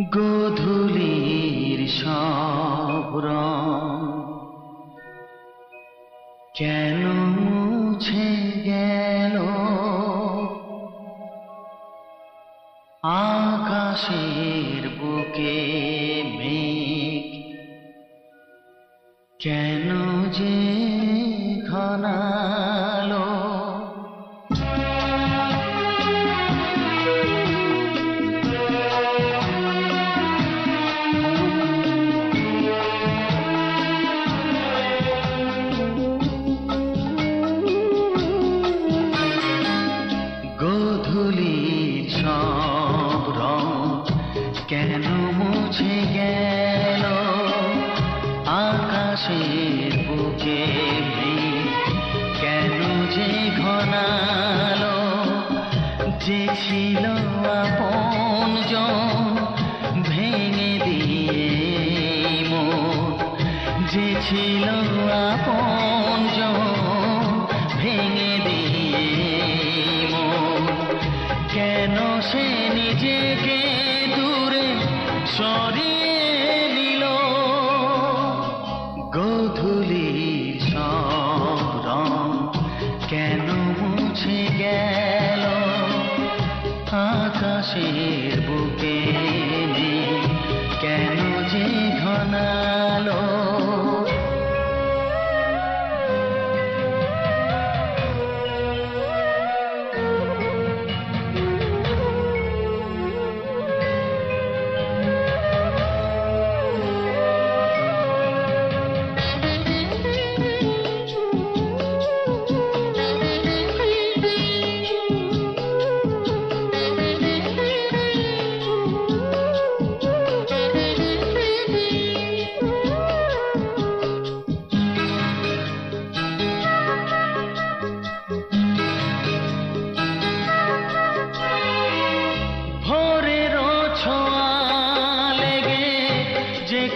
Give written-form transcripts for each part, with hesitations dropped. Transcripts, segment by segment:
গোধূলির সব রং কেন মুছে গেল, আকাশের বুকে মেঘ কেন যে ঘনালো। গোধূলির সব রং কেন মুছে গেল, আকাশের বুকে মেঘ কেন যে ঘনালো। যে ছিল আপনজন ভেঙে দিয়ে মন, যে ছিল আপনজন ভেঙে দিয়ে মন, কেন সে নিজেকে দূরে সরিয়ে নিল। গোধূলির সব রং কেন মুছে গেল, আকাশের বুকে মেঘ কেন যে ঘনালো।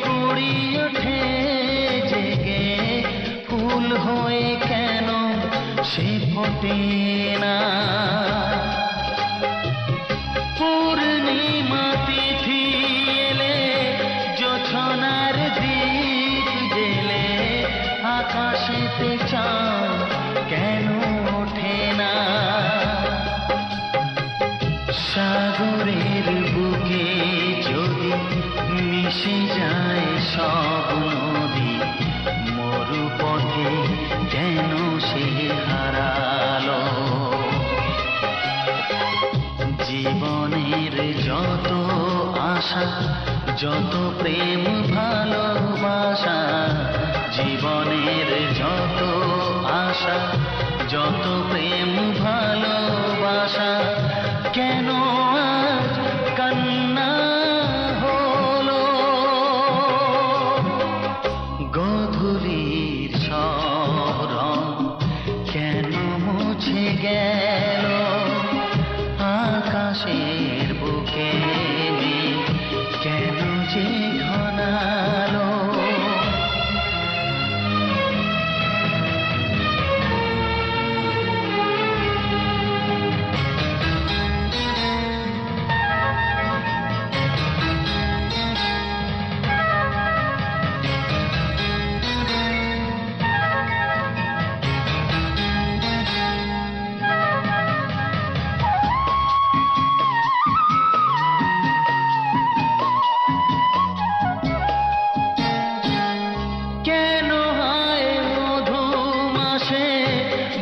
কুড়ি ওঠে জেগে ফুল হয়ে কেন সে ফোটে না। পূর্ণিমা তিথি এলে জোছনার দীপ জেলে আকাশেতে চাঁদ কেন ওঠে না। সাগরের বুকে যদি মিশে যায় সব নদী, মরুপথে কেন সে হারালো। জীবনের যত আশা যত প্রেম ভালোবাসা, জীবনের যত আশা যত প্রেম ভালোবাসা, কেন আজ কান্না হলো। গোধূলির সব রং কেন মুছে গেল, আকাশের বুকে মেঘ কেন যে ঘনালো।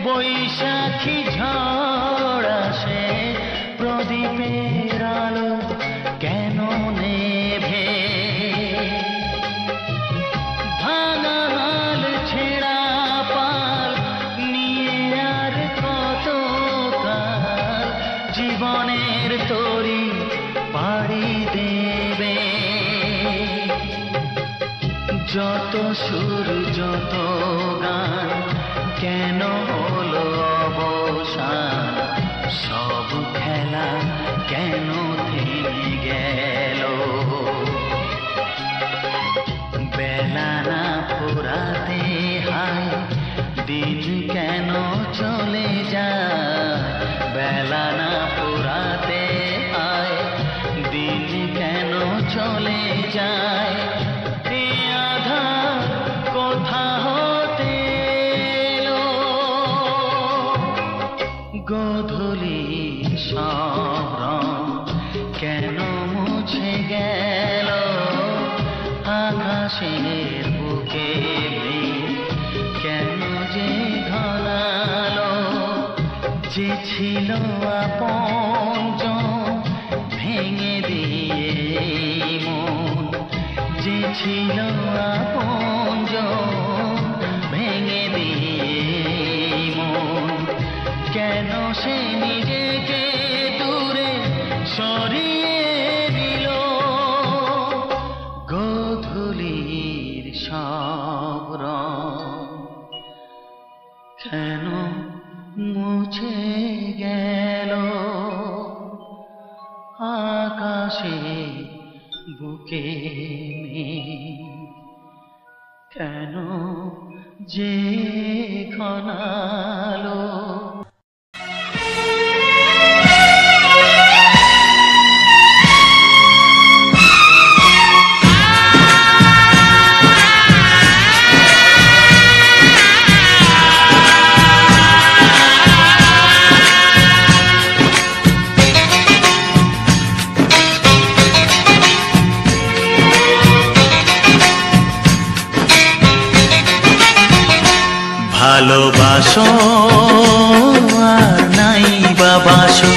বৈশাখী ঝড় আসে, প্রদীপের আলো কেন নেভে। ভাঙা হাল ছেঁড়া পাল নিয়ে আর কত কাল জীবনের তরি পাড়ি দেবে। যত সুর যত গান কেন হলো অবসান, সব খেলা কেন থেমে গেল। বেলা না ফুরাতে হায় দিন কেন চলে যায়, বেলা না ফুরাতে হায় দিন কেন আপনজন ভেঙে দিয়ে মন, যে ছিল আপনজন ভেঙে দিয়ে মন, কেন সে নিজেকে দূরে সরিয়ে দিল? গোধূলির সব রং কেন মুছে গেল? আকাশে বুকে কেন যে ঘনালো? ভালোবাসো আর নাই বাবাসো,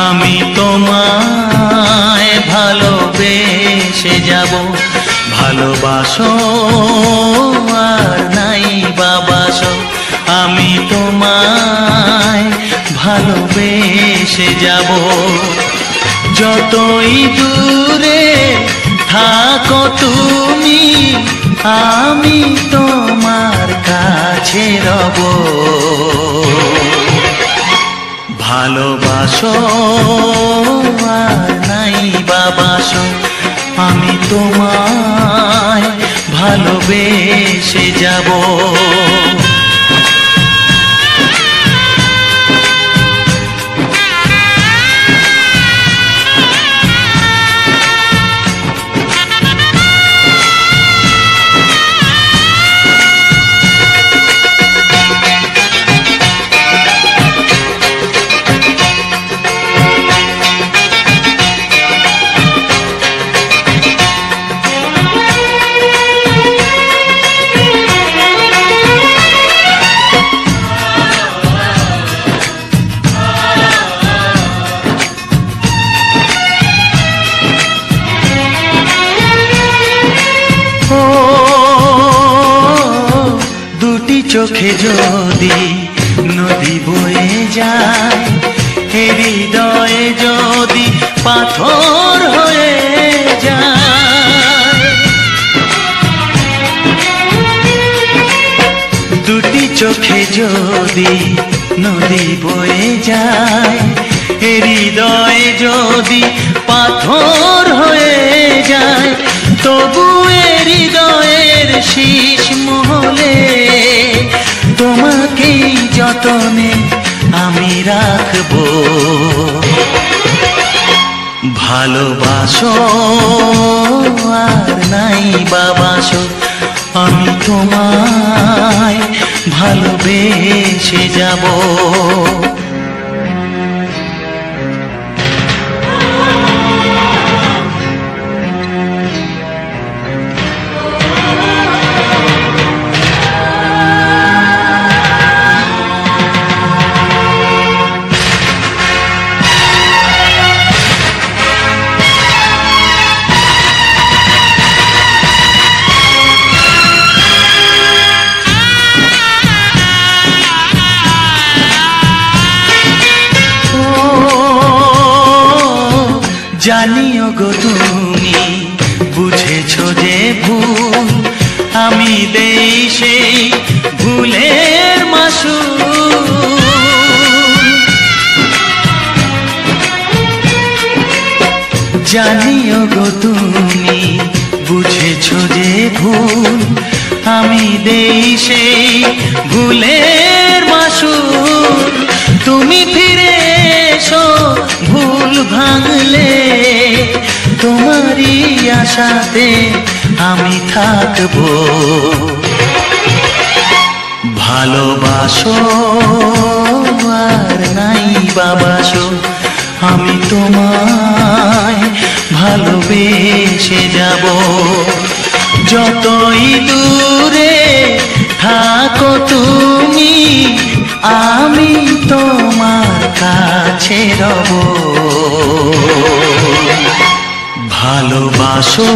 আমি তোমায় ভালোবেসে যাব। ভালোবাসো আর নাই বাবাসো, আমি তোমায় ভালোবেসে যাব। যতই দূরে থাকো তুমি, আমি তোমার কাছে রব। ভালোবাসো আর নাই বাবাসো, আমি তোমায় ভালোবেসে যাব। চোখে যদি নদী বয়ে যায়, হৃদয়ে যদি পাথর হয়ে যায়, দুটি চোখে যদি নদী বয়ে যায়, হৃদয়ে যদি পাথর হয়ে যায়, তবু হৃদয়ের শীষ মহলে তোমাকেই যতনে আমি রাখবো। ভালোবাসো আর নাই বাবাসো, আমি তোমায় ভালোবেসে যাব। জানিও গো তুমি বুঝেছো যে ভুল, আমি দেই সেই ভুলের মাসুল। জানিও গো তুমি বুঝেছো যে ভুল, আমি দেই সেই ভুলের মাসুল। তুমি ফিরে এসো ভুল ভাঙলে, তোমারই আশাতে আমি থাকবো। ভালোবাসো আর নাই বাবাসো, আমি তোমায় ভালোবেসে যাব। যতই দূরে থাকো তুমি, আমি তোমার কাছে রব। ভালোবাসো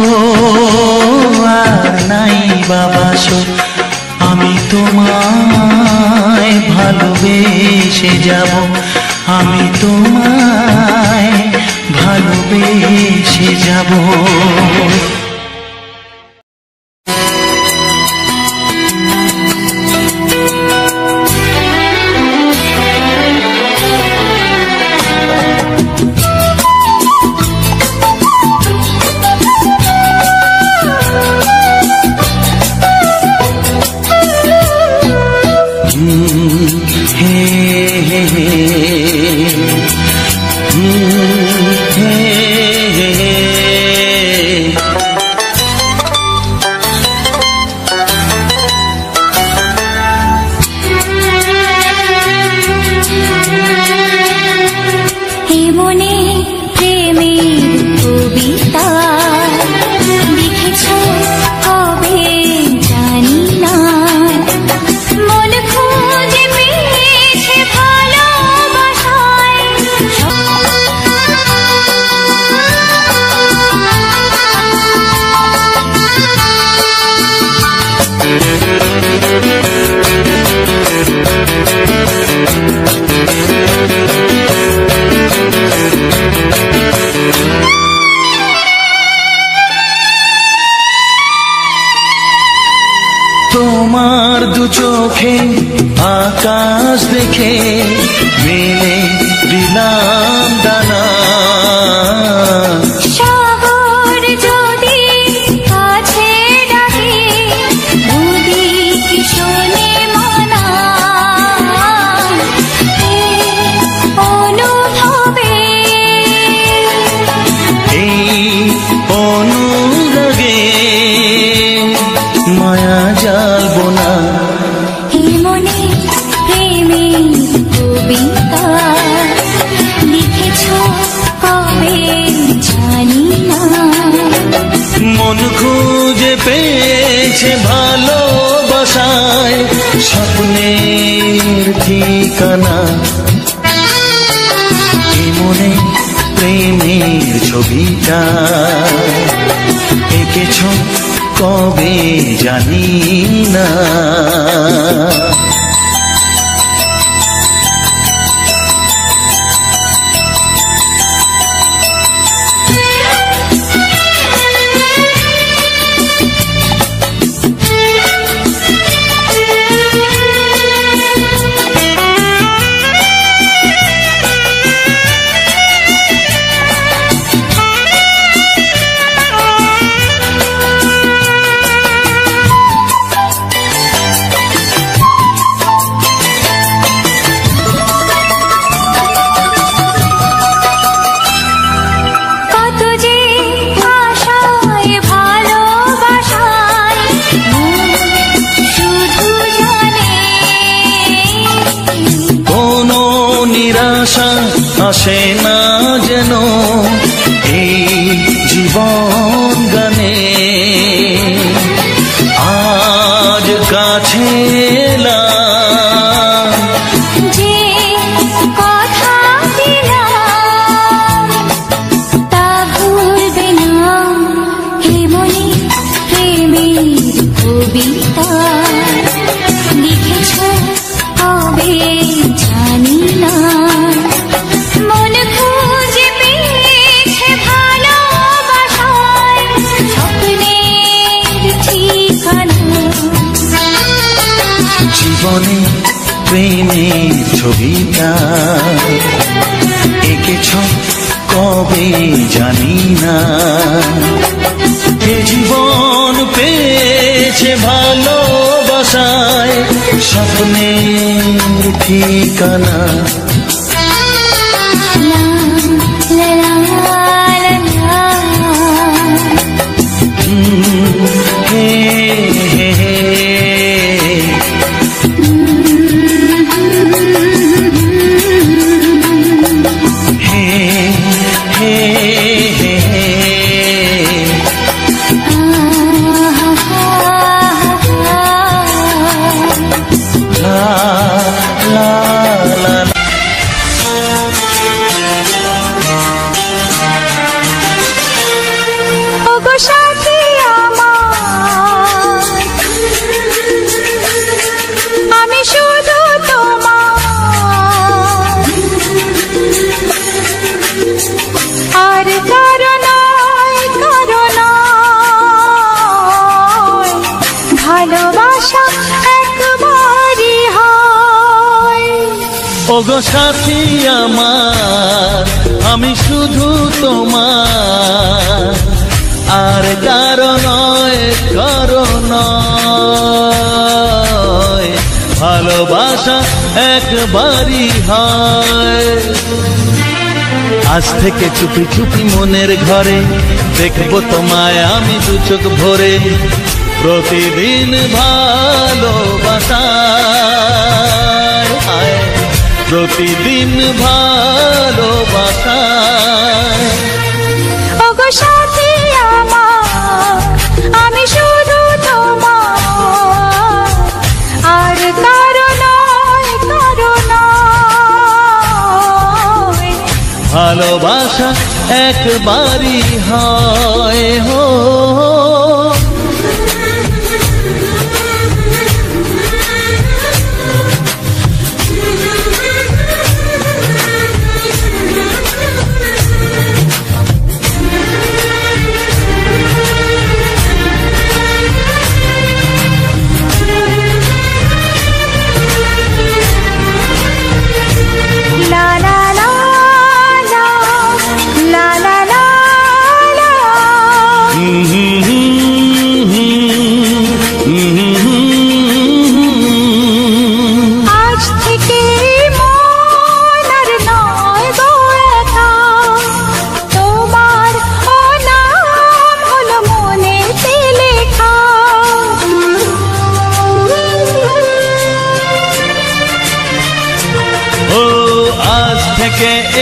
আর নাই বাবাসো, আমি তোমায় ভালোবেসে যাব, আমি তোমায় ভালোবেসে যাব। তোমার দু চোখে আকাশ দেখে মেলে দিলাম দানা, সাগর যদি কাছে ডাকে নদী কি শোনে মানা, অনুভবে এই অনুরাগে মায়া জ্বালবো না। এই মনে প্রেমের কবিতা লিখেছ কবে জানি না, মন খুঁজে পেয়েছে ভালোবাসায় স্বপ্নের ঠিকানা। এই মনে প্রেমের ছবিটা এঁকেছ কবে জানি না। আসে না যেন এই জীবন গানে, আজ কাছে এলাম যে কথা দিলাম তা ভুলবে না। হে মনে প্রেমের কবিতা লিখেছ কবে জানি না, মন খুঁজে পেয়েছে ভালোবাসায় স্বপ্নের ঠিকানা। জীবনে প্রেমের ছবিটা এঁকেছ কবে জানি না। এ জীবন পেয়েছে ভালোবাসায় স্বপ্নের ঠিকানা। La সাথী আমার, আমি শুধু তোমার, আর কারো নয়, কারো নয়। ভালোবাসা একবারই হয়। আজ থেকে চুপি চুপি মনের ঘরে দেখবো তোমায় আমি দু চোখ ভরে। প্রতিদিন ভালোবাসায়, প্রতিদিন ভালোবাসায়। ওগো সাথী আমার, আমি শুধু তোমার, আর কারো নয়, কারো নয়। ভালোবাসা একবারই হয় হো।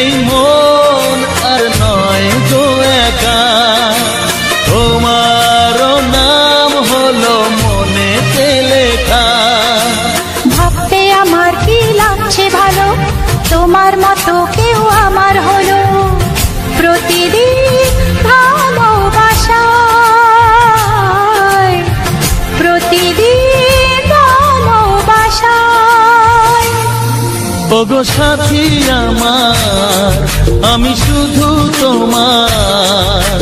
এই মন আর নয় গো একা, তোমার নাম হলো মনেতে লেখা। ভাবতে আমার কি লাগছে ভালো, তোমার মতো কেউ আমার হলো। প্রতিদিন ভালোবাসায়, প্রতিদিন ভালোবাসায়। ওগো সাথী আমার, আমি শুধু তোমার,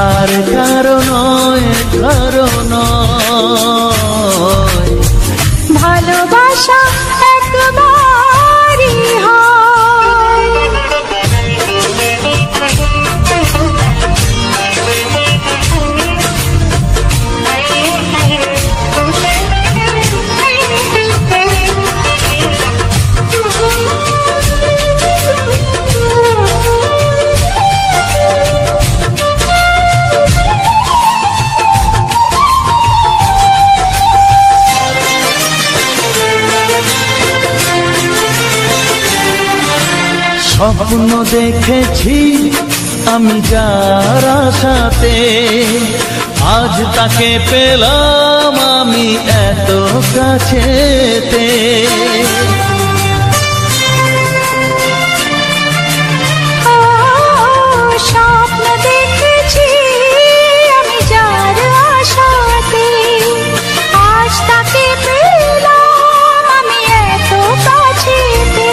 আর কারো নয়, কারো নয়। ভালোবাসা একবারই হয়। স্বপ্ন দেখেছি আমি যার আশাতে, আজ তাকে পেলাম আমি এত কাছেতে। স্বপ্ন দেখেছি আমি যার আশাতে, আজ তাকে পেলাম আমি এত কাছেতে।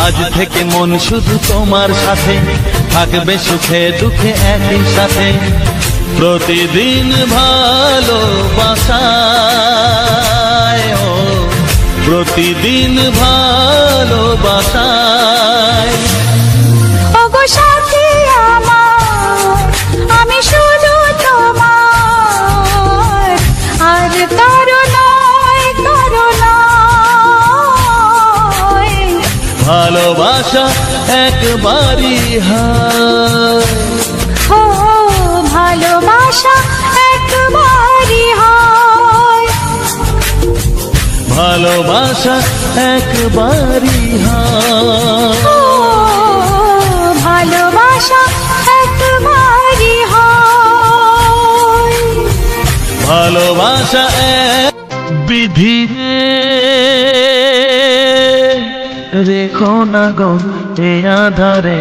আজ থেকে মন শুধু তোমার সাথে, থাকবে সুখে দুঃখে একই সাথে। প্রতিদিন ভালোবাসায়, ও প্রতিদিন ভালোবাসায়। ওগো সাথী আমার, আমি শুধু তোমার, আর কারো নয়, কারো নয়। ভালোবাসা একবারই হয়। ও ভালোবাসা একবারই হয়। ভালোবাসা একবারই হয়। ও ভালোবাসা একবারই হয়। ভালোবাসা এক বিধি রেখো না গো এ আধারে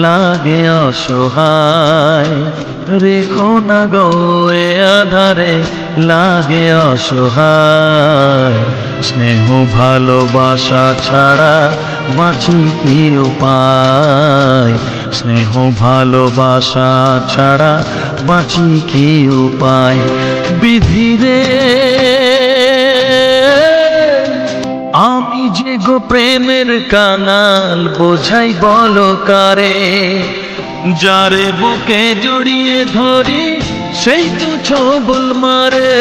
লাগে অসহায়। রেখো না গো এ আধারে লাগে অসহায়। স্নেহ ভালোবাসা ছাড়া বাঁচি কি উপায়? স্নেহ ভালোবাসা ছাড়া বাঁচি কি উপায়? বিধি রে আমি যে গো প্রেমের কাঙাল বোঝাই বলো কারে, যারে বুকে জড়িয়ে ধরি সেই তো ছবল মারে।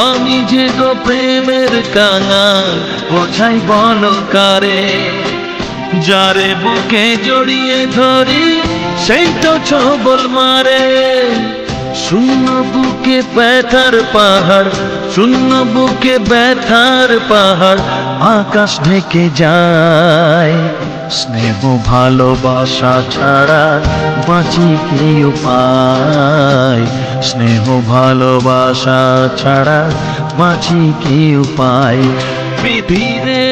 আমি যে গো প্রেমের কাঙাল বোঝাই বলো কারে, যারে বুকে জড়িয়ে ধরি সেই তো ছবল মারে। শূন্য বুকে ব্যথার পাহাড়, শূন্য বুকে ব্যথার পাহাড় আকাশ ঢেকে যায়। স্নেহ ভালোবাসা ছাড়া বাঁচি কি উপায়, স্নেহ ভালোবাসা ছাড়া বাঁচি কি উপায়। পৃথিবীরে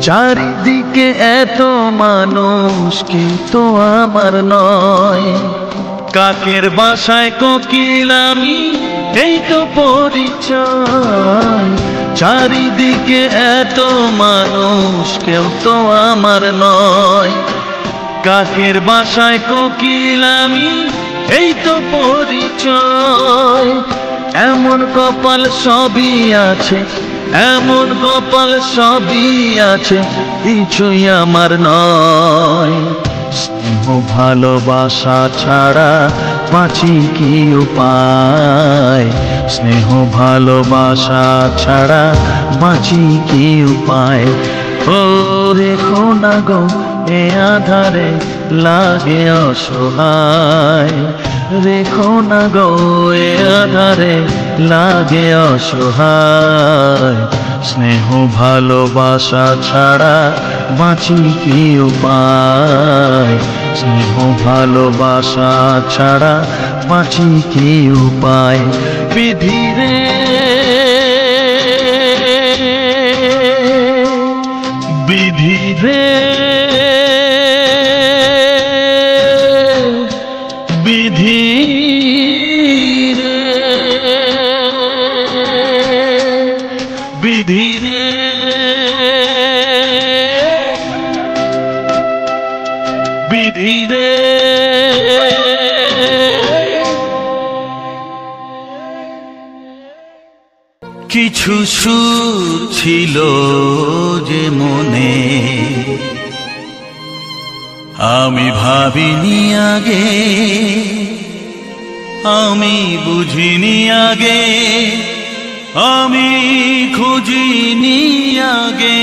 চারিদিকে এত মানুষ কিন্তু আমার নয়, কাকের বাসায় কোকিল আমি এই তো পরিচয়। চারিদিকে এত মানুষ কেউ তো আমার নয়, কাকের বাসায় কোকিল আমি এই তো পরিচয়। এমন কপাল সবই আছে, এমন কপাল সবই আছে, কিছুই আমার নয়। স্নেহ ভালোবাসা ছাড়া বাঁচি কি উপায়, স্নেহ ভালোবাসা ছাড়া বাঁচি কি উপায়। ও রেখো না গো এ আধারে লাগে অসহায়, রেখো না গো এ আধারে লাগে অসহায়। স্নেহ ভালোবাসা ছাড়া বাঁচি কি উপায়, স্নেহ ভালোবাসা ছাড়া বাঁচি কি উপায়। বিধিরে বিধিরে বিধিরে বিধিরে বিধিরে। কিছু সুর ছিল যে মনে আমি ভাবিনি আগে, আমি বুঝিনি আগে, আমি খুঁজিনি আগে।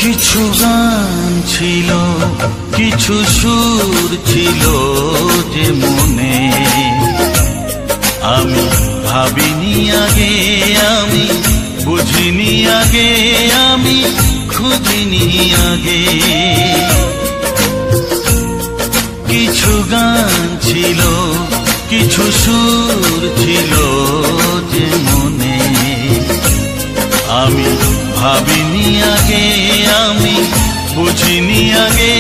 কিছু গান ছিল, কিছু সুর ছিল যে মনে আমি ভাবিনি আগে, আমি বুঝিনি আগে, আমি খুঁজিনি আগে। কিছু গান ছিল, কিছু সুর ছিল যে মনে আমি ভাবিনি আগে, আমি বুঝিনি আগে,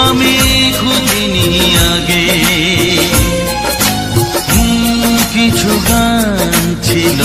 আমি খুঁজিনি আগে। কিছু গান ছিল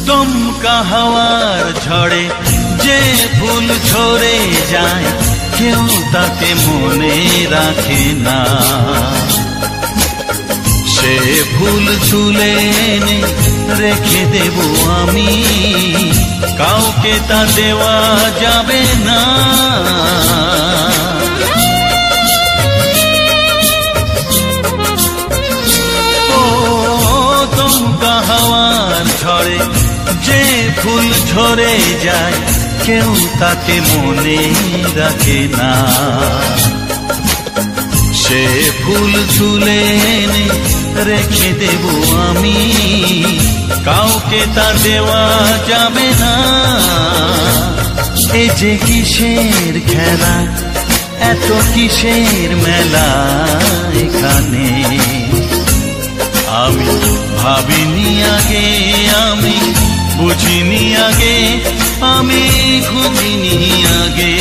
দমকা হাওয়ার ঝড়ে যে ফুল ঝরে যায়, কেউ তাকে মনে রাখে না। সে ফুল তুলে এনে রেখে দেব আমি, কাউকে তা দেওয়া যাবে না। ও দমকা হাওয়ার ঝড়ে যে ফুল ঝরে যায়, কেউ তাকে মনে রাখে না। সে ফুল তুলে এনে রেখে দেব আমি, কাউকে তা দেওয়া যাবে না। এ যে কিসের খেলা, এত কিসের মেলা এখানে, আমি ভাবিনি আগে, আমি বুঝিনি আগে, আমি খুঁজিনি আগে।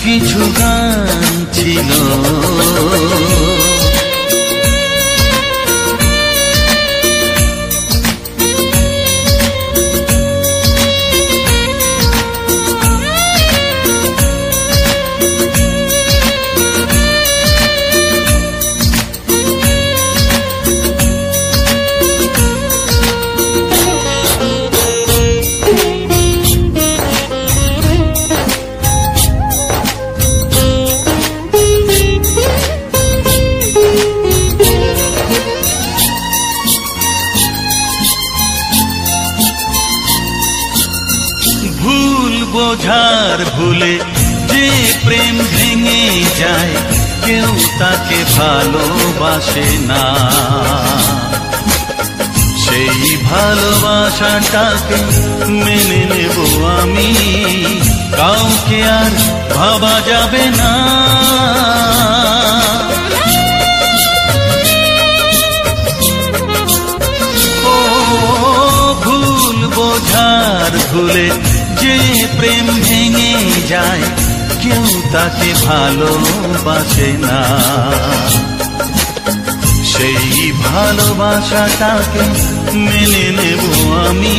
কিছু গান ছিল বোঝার ভুলে যে প্রেম ভেঙে যায়, কেউ তাকে ভালোবাসে না। সেই ভালোবাসাটাকে মেনে নেব আমি, কাউকে আর ভাবা যাবে না। ও ভুল বোঝার ভুলে যে প্রেম ভেঙে যায়, কেউ তাকে ভালোবাসে না। সেই ভালোবাসাটাকে মেনে নেব আমি,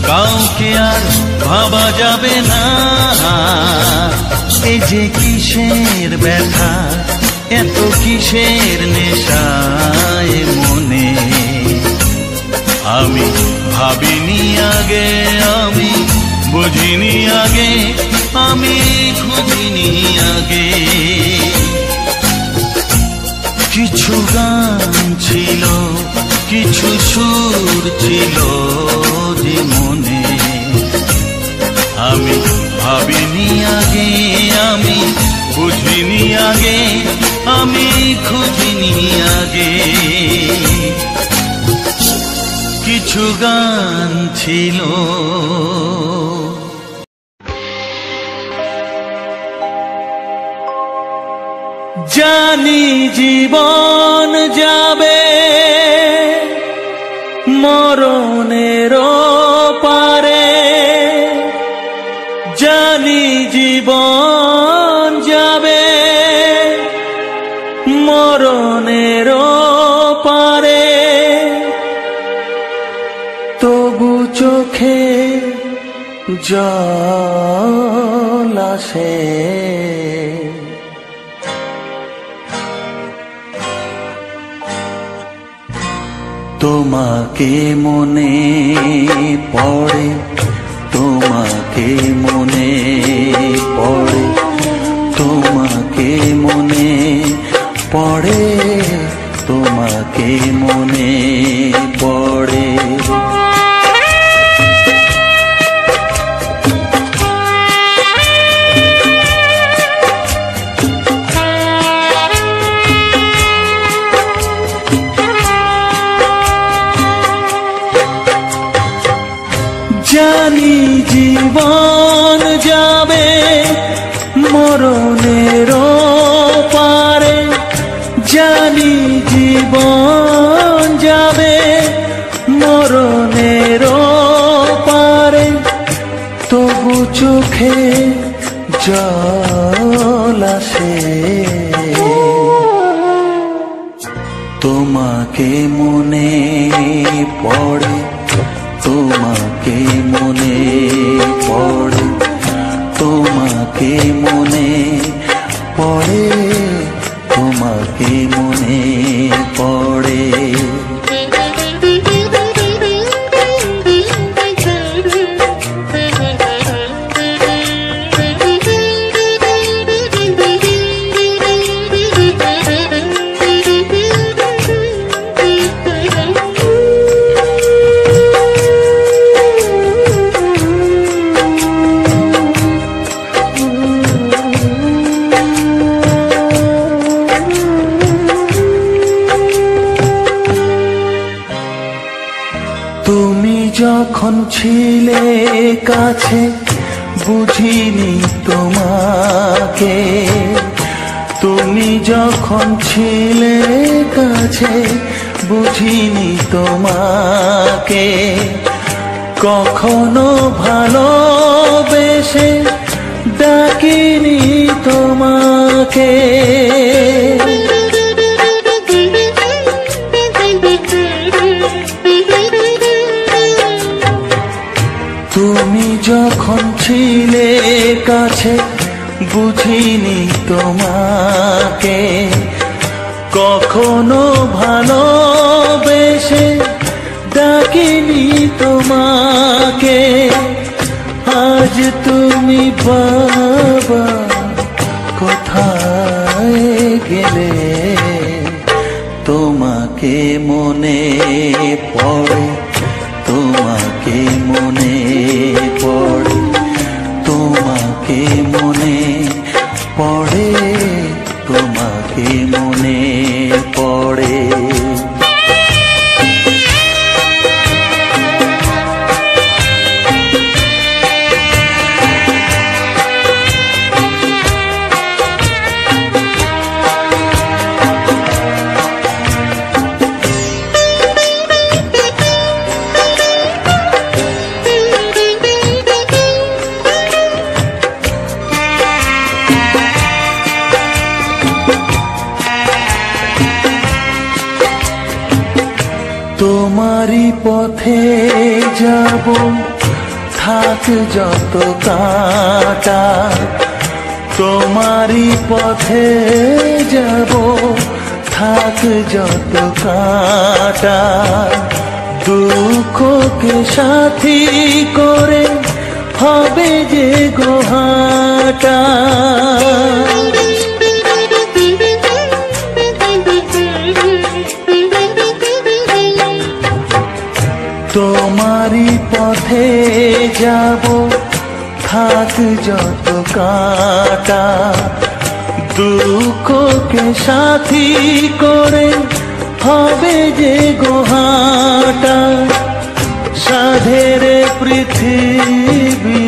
কাউকে আর ভাবা যাবে না। এই যে কিসের ব্যথা, এত কিসের নেশায় মনে, আমি ভাবিনি আগে, আমি বুঝিনি আগে, আমি খুঁজিনি আগে। কিছু গান ছিল, কিছু সুর ছিল যে মনে, আমি ভাবিনি আগে, আমি বুঝিনি আগে, আমি খুঁজিনি আগে। কিছু গান ছিল। জানি জীবন যাবে মরণের পারে, জানি জীবন যাবে মরণের পারে, তবু চোখে জল আসে, তোমাকে মনে পড়ে, তোমাকে মনে পড়ে, তোমাকে মনে পড়ে, তোমাকে মনে পড়ে। জানি জীবন যাবে মরণের পারে, জানি জীবন যাবে মরণের পারে, তবু চোখে জল আসে, তোমাকে মনে পড়ে, তোমাকে মনে পড়ে, তোমাকে মনে পড়ে, তোমাকে মনে পড়ে। যখন ছিলে কাছে বুঝিনি তোমাকে, তুমি যখন ছিলে কাছে বুঝিনি তোমাকে, কখনো ভালোবেসে ডাকিনি তোমাকে। তুমি যখন ছিলে কাছে বুঝিনি তোমাকে, কখনো ভালোবেসে ডাকিনি তোমাকে। আজ তুমি বাবা কোথায় গেলে, তোমাকে মনে পড়ে, তোমাকে মনে পড়ে, তোমাকে মনে পড়ে, তোমাকে মনে পড়ে। তোমারই পথে যাব, থাক যত কাঁটা, তোমারই পথে যাব, থাক যত কাঁটা। দুঃখকে সাথী করে হবে যে গোহাটা। তোমারই পথে যাব, থাক যত কাঁটা, দুঃখকে সাথী করে হবে যে গোহাটা। সাধের পৃথিবী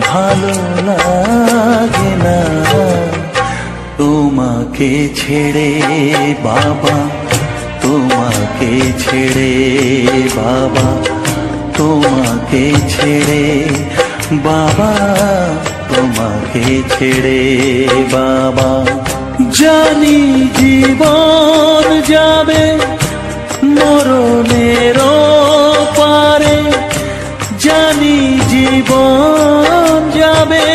ভালো লাগে না, তোমাকে ছেড়ে বাবা, তোমাকে ছেড়ে বাবা, তোমাকে ছেড়ে বাবা, তোমাকে ছেড়ে বাবা। জানি জীবন যাবে মরণের পারে, জানি জীবন যাবে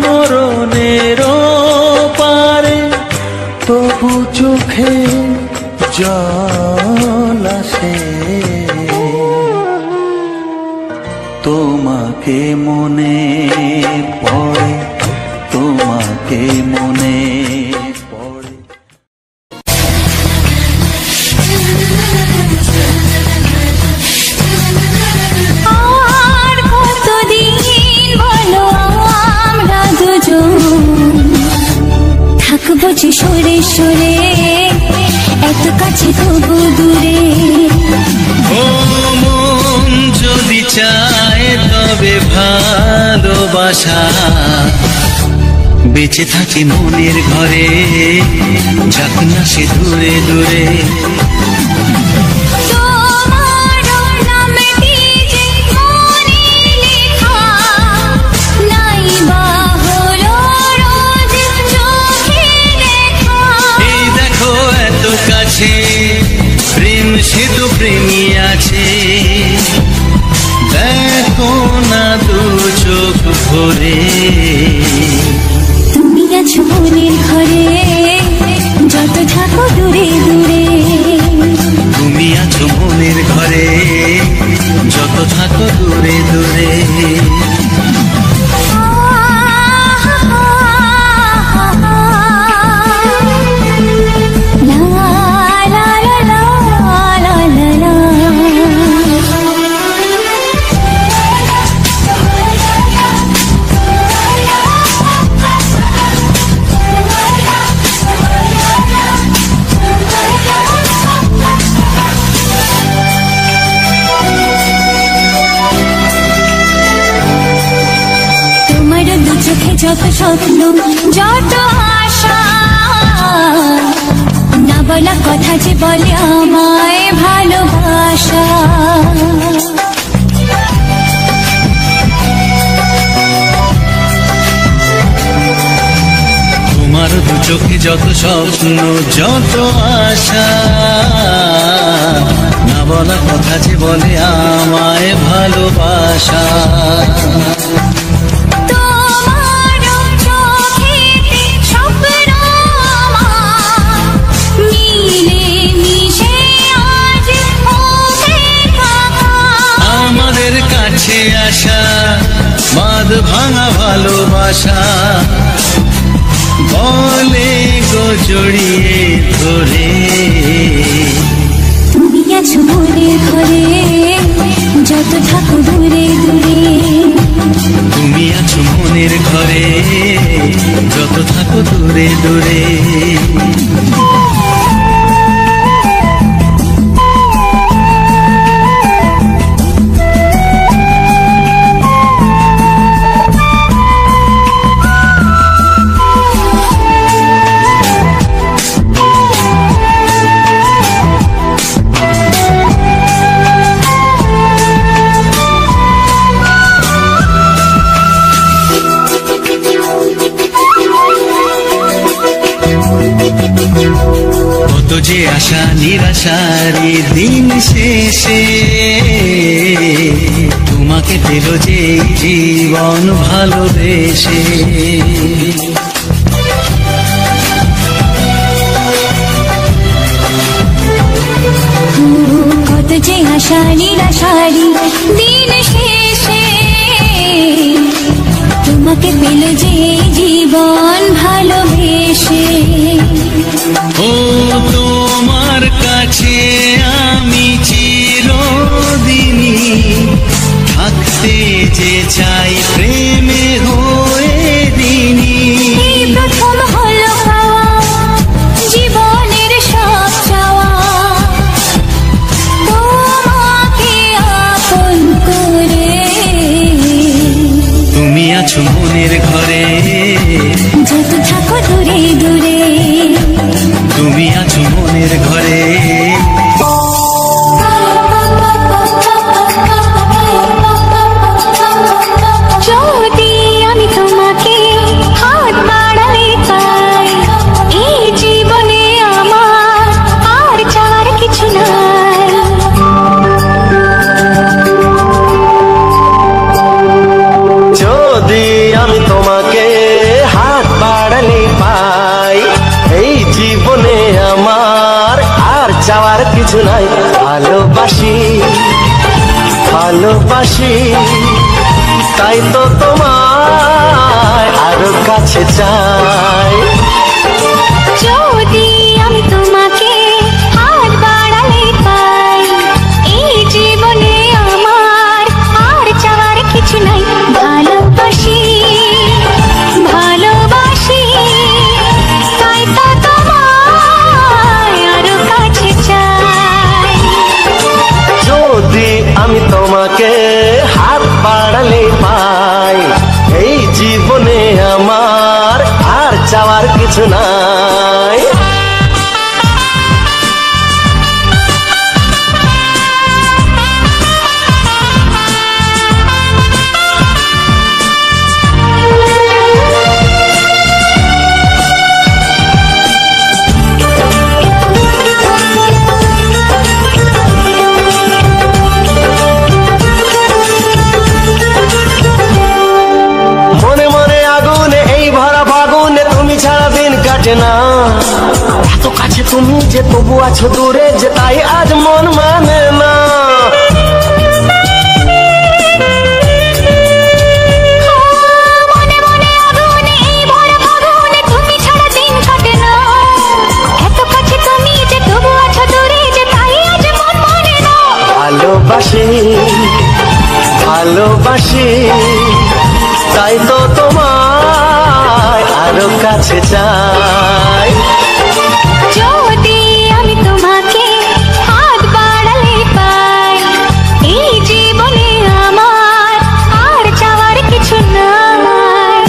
মরণের পারে, তবু চোখে জল আসে, তোমাকে মনে পড়ে, তোমাকে মনে পড়ে। আর কতদিন বলো আমরা দুজন থাকবো যে সরে সরে, এত কাছে তবু দূরে। ও মন যদি চায় তবে ভালোবাসা, বেঁচে থাকি মনের ঘরে, যাক না সে দূরে দূরে। প্রেম সে তো প্রেমী আছে, দেখো না দু চোখ ভরে। তুমি আছো মনের ঘরে, যত থাকো দূরে দূরে। তুমি আছো মনের ঘরে, যত থাকো দূরে দূরে। যত স্বপ্ন যত আশা, না বলা কথা যে বলে আমায় ভালোবাসা। তোমার দু চোখে যত স্বপ্ন যত আশা, না বলা কথা যে বলে আমায় ভালোবাসা। আমাদের কাছে আসা বাঁধ ভাঙা ভালোবাসা, বলে গো জড়িয়ে ধরে। তুমি আছো মনের ঘরে যত থাকো দূরে দূরে, তুমি আছো মনের ঘরে যত থাকো দূরে দূরে। কত যে আশা নিরাশারি দিন শেষে, তোমাকে পেল যে জীবন ভালোবেসে। কত যে আশা নিরাশারি দিন শেষে, তোমাকে পেল যে জীবন ভালোবেসে। ও তোমার কাছে আমি চিরদিনই থাকতে যে চাই প্রেমে হয়ে দিনই। এই প্রথম হলো পাওয়া জীবনের সব চাওয়া, তোমাকে আপন করে। তুমি আছো মনের ঘরে যত থাকো দূরে দূরে, তুমি আছো মনের ঘরে। যদি আমি তোমাকে হাত বাড়ালে পাই, এই জীবনে আমার আর চাওয়ার কিছু নাই। যদি আমি তোমাকে হাত বাড়ালে পাই, এই জীবনে আমার আর চাওয়ার কিছু নাই। ভালোবাসি ভালোবাসি তাই তো তোমায় আরো কাছে চাই। যদি আমি তোমাকে হাত বাড়ালে পাই, এই জীবনে আমার আর চাওয়ার কিছু নাই। ভালোবাসি ভালোবাসি তাই তো তোমায় আরো কাছে চাই। যদি আমি তোমাকে হাত বাড়ালে পাই, এই জীবনে আমার আর চাওয়ার কিছু নাই। মনে মনে আগুনে এই ভরা ফাগুনে তুমি ছাড়া দিন কাটে না। এত কাছে তুমি যে তবু আছো দূরে, যে তাই আজ মন মানে না। মনে মনে আগুনে এই ভরা ফাগুনে তুমি ছাড়া দিন কাটে না। এত কাছে তুমি যে তবু আছো দূরে, যে তাই আজ মন মানে না। ভালোবাসি ভালোবাসি তাই তো তোমায় আরো কাছে চাই। যদি আমি তোমাকে হাত বাড়ালে পাই, এই জীবনে আমার আর চাওয়ার কিছু নাই।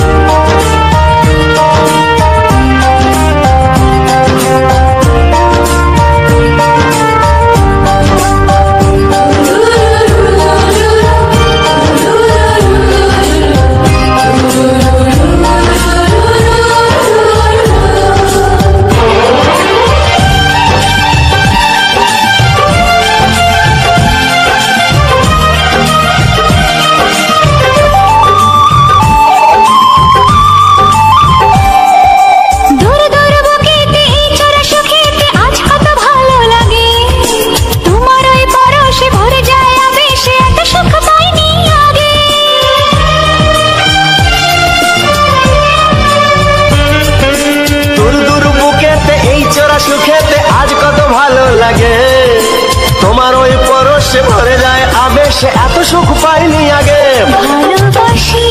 বাতাসে ভরে যায় আবেশে, এত সুখ পাইনি আগে। ভালোবাসি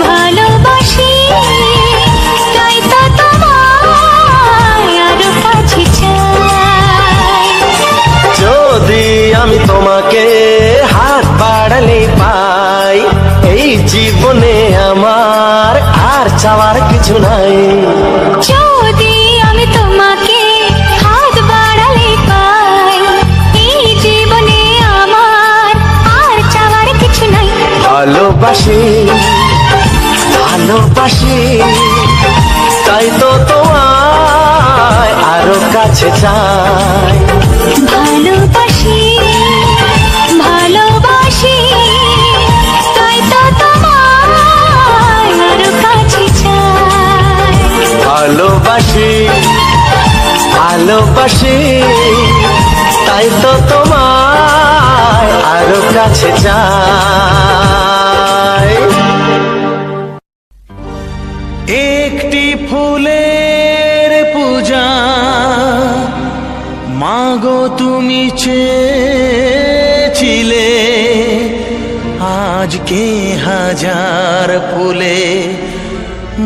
ভালোবাসি তাই তো তোমায় আরো কাছে চাই। যদি আমি তোমাকে হাত বাড়ালে পাই, এই জীবনে আমার আর চাওয়ার কিছু নাই। যদি আমি তোমাকে হাত বাড়ালে পাই, এই জীবনে আমার আর চাওয়ার কিছু নাই। ভালোবাসি ভালোবাসি তাই তো তোমায় আরো কাছে চাই। ভালোবাসি ভালোবাসি তাই তো তোমায় আরো কাছে চাই। ভালোবাসি ভালোবাসি তাই তো তোমায় আরো কাছে চাই। একটি ফুলের পূজা মাগো তুমি চেয়েছিলে, আজকে হাজার ফুলে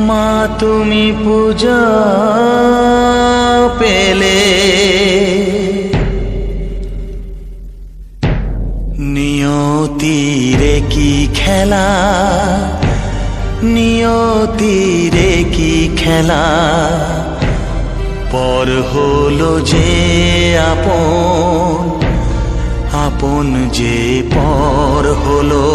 মা তুমি পূজা পেলে। নিয়তিরে কি খেলা, নিয়তিরে কি খেলা, পর হলো যে আপন, আপন যে পর হলো।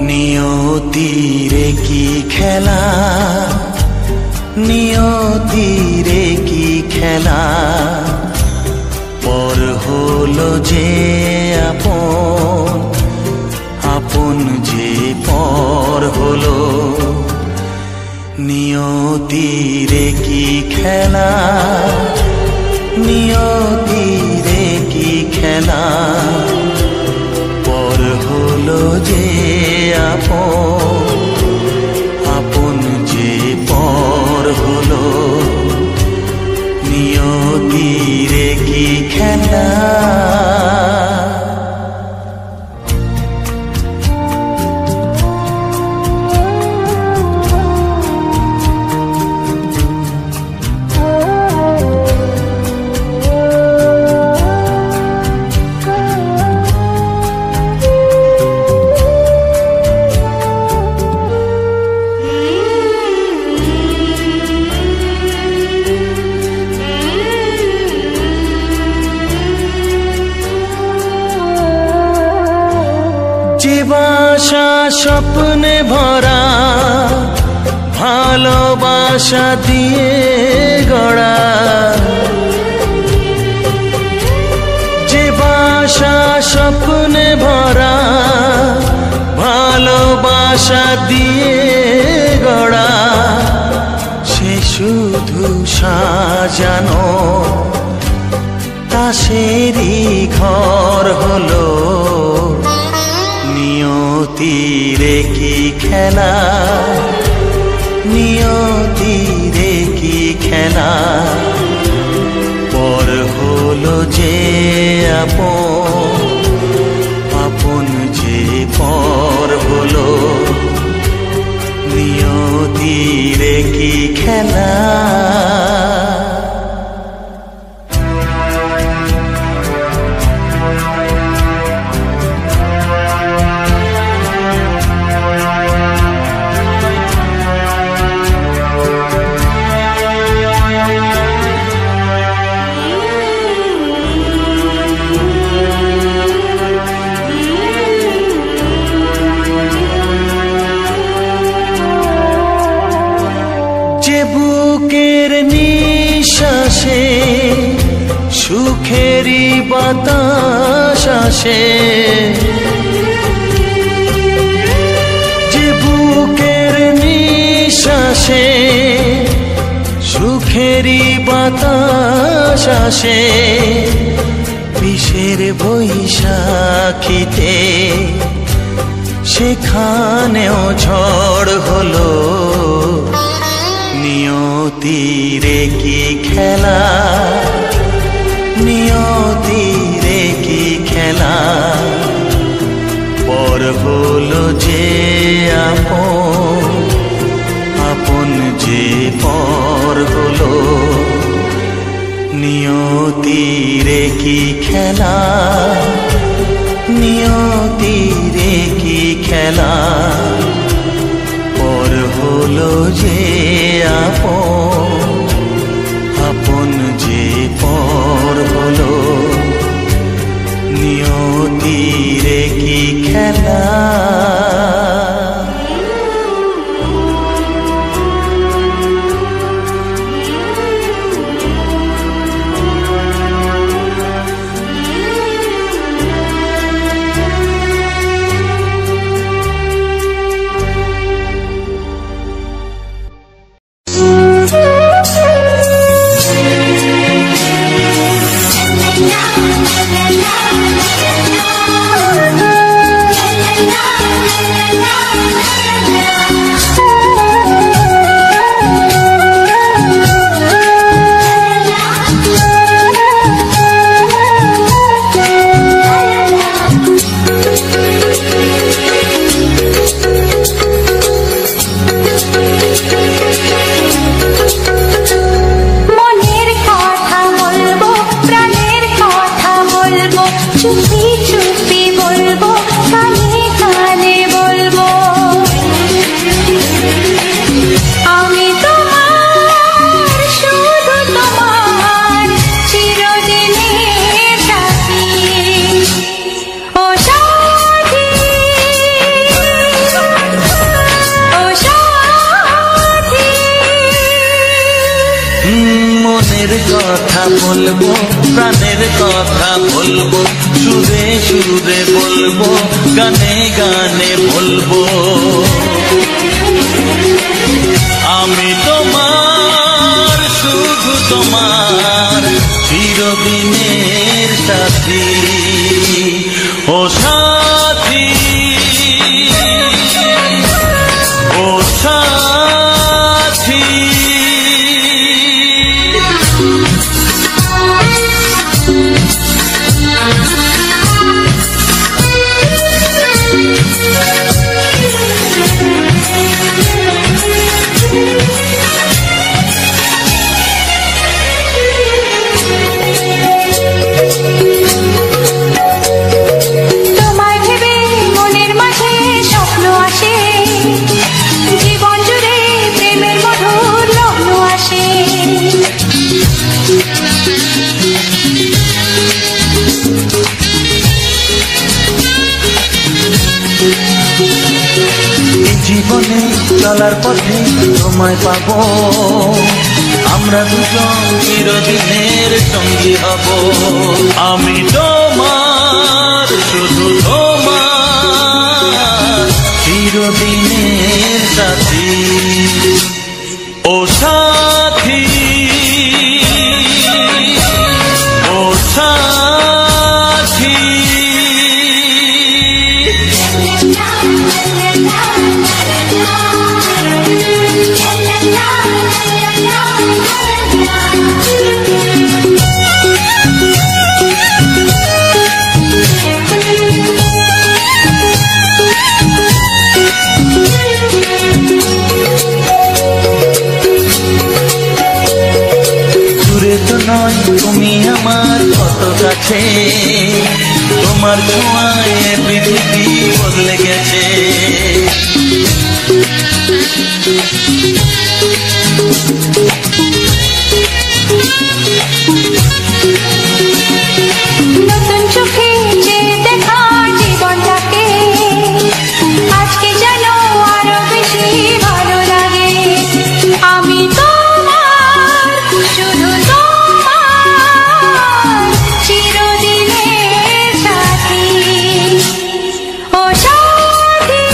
নিয়তিরে কি খেলা, নিয়তিরে কি খেলা, পর হলো যে আপন, আপন যে পর হলো। নিয়তিরে কি খেলা, নিয়তিরে কি খেলা, পর হলো যে আপন, আপন যে পর হলো। নিয়তিরে কি খেলা। বাসা স্বপ্নে ভরা, ভালোবাসা দিয়ে গড়া, যে বাসা স্বপ্নে ভরা, ভালোবাসা দিয়ে গড়া, সে শুধু সাজানো তাসেরই ঘর হলো। নিয়তিরে কি খেলা, নিয়তিরে কি খেলা, পর হলো যে আপন, আপন যে পর হলো। নিয়তিরে কি খেলা। বুকের নিঃশ্বাসে সুখেরই বাতাস আসে, যে বুকের নিঃশ্বাসে সুখেরই বাতাস আসে, পৌষের বৈশাখীতে সেখানেও ঝড় হলো, নিয়তিরে কি খেলা, নিয়তিরে কি খেলা, পর হলো যে আপন, আপন যে পর হলো, নিয়তিরে কি খেলা, নিয়তিরে কি খেলা, পর হলো যে আপন, আপন যে পর হলো, নিয়তিরে কি খেলা। কথা বলবো, প্রাণের কথা বলবো, সুরে সুরে বলবো, গানে গানে বলবো। আমি তোমার, শুধু তোমার, চিরদিনের সাথী। ও সাথী, ও সাথী, জীবনে চলার পথে তোমায় পাবো, আমরা দুজন চিরদিনের সঙ্গী হব। আমি তোমার, শুধু তোমার, চিরদিনের সাথী। ও সাথী, ও সাথী, তুমি আমার কত কাছে, তোমার ছোঁয়ায় পৃথিবী বদলে গেছে। নতুন চোখে যে দেখা জীবনটাকে আজকে যেন আরো বেশি ভালো লাগে। আমি তোমার, শুধু তোমার, চিরদিনের সাথী। ও সাথী,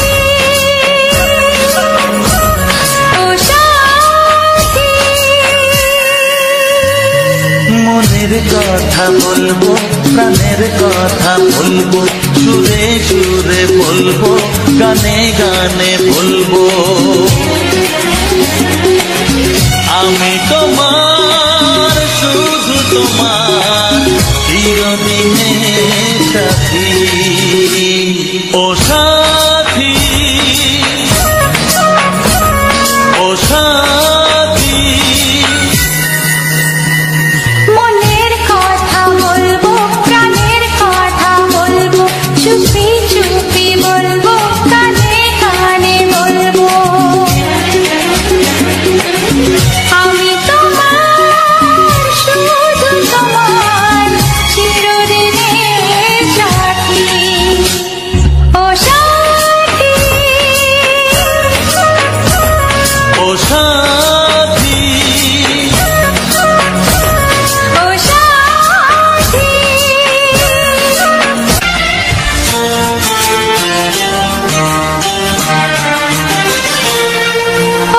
ও সাথী, কথা বলবো, সুরে সুরে বলবো, গানে গানে বলবো। আমি তোমার, শুধু তোমার, চিরদিনের সাথী। ও সাথী, ও সাথী, মনের কথা বলবো, প্রাণের কথা বলবো, চুপি চুপি বলবো, কানে কানে বলবো। আমি তোমার, শুধু তোমার, চিরদিনের সাথী। ও সাথী, ও সাথী, ও সাথী।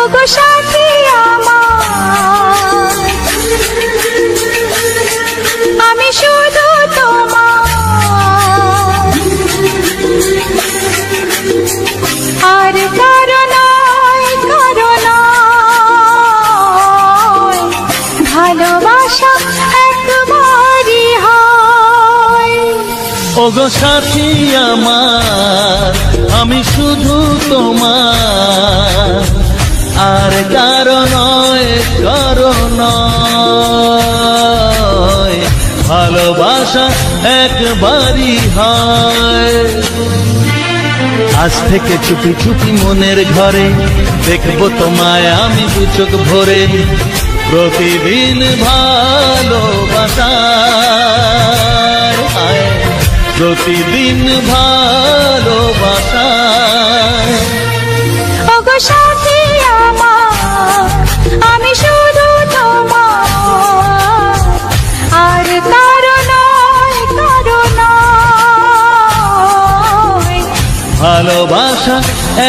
ওগো সাথী আমার, আমি শুধু তোমার, আর কারো নয়, কারো নয়, ভালোবাসা একবারই হয়। ওগো সাথী আমার, আমি শুধু তোমার, আর কারো নয়, কারো নয়, ভালোবাসা একবারই হয়। আজ থেকে চুপি চুপি মনের ঘরে দেখবো তোমায় আমি দু চোখ ভরে, প্রতিদিন ভালোবাসায়, প্রতিদিন ভালোবাসায়। ওগো সাথী আমার, আমি শুধু তোমার, আর কারো নয়, কারো নয়, ভালোবাসা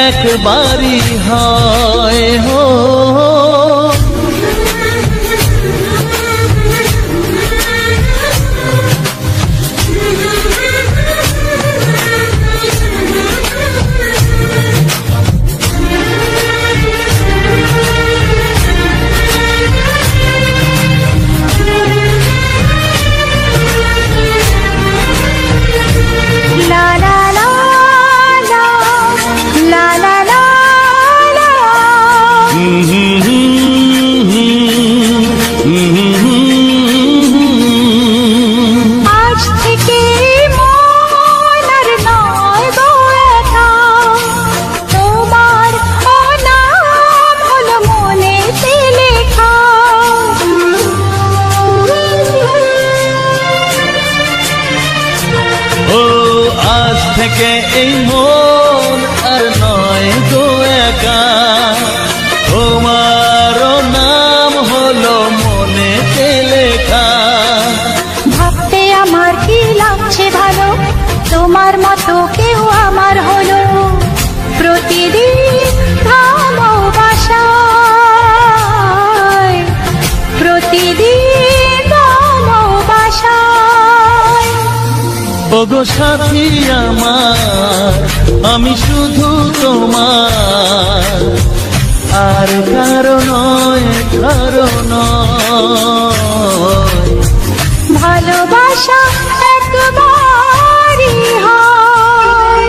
একবারই হয়। হো লা লা লা লা, লা লা লা লা। আজ থেকে মন আর নয় গো একা, তোমার নাম হলো মনেতে লেখা। ও আজ থেকে এই মন আর নয় গো একা, তোমারও নাম হলো মনেতে লেখা। ভাবতে আমার কি লাগছে ভালো, তোমার মতো কেউ আমার হলো। প্রতিদিন ভালোবাসায়, প্রতিদিন ভালোবাসায়। ওগো সাথী আমার, আমি শুধু তোমার, আর কারো নয়, কারো নয়, ভালোবাসা একবারই হয়।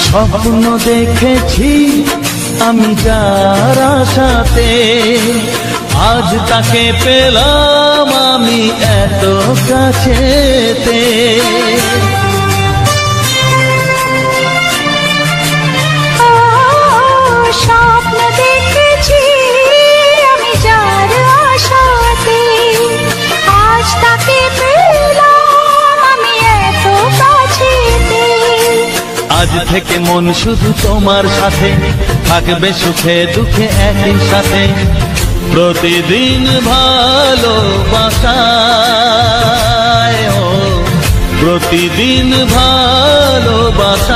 স্বপ্ন দেখেছি আমি যার আশাতে, আজ তাকে পেলাম আমি এত কাছেতে। স্বপ্ন দেখেছি আমি যার আশাতে, আজ তাকে পেলাম আমি এত কাছে। আজ থেকে মন শুধু তোমার সাথে, থাকবে সুখে দুঃখে একই সাথে। প্রতিদিন ভালোবাসায়, ও প্রতিদিন ভালোবাসায়।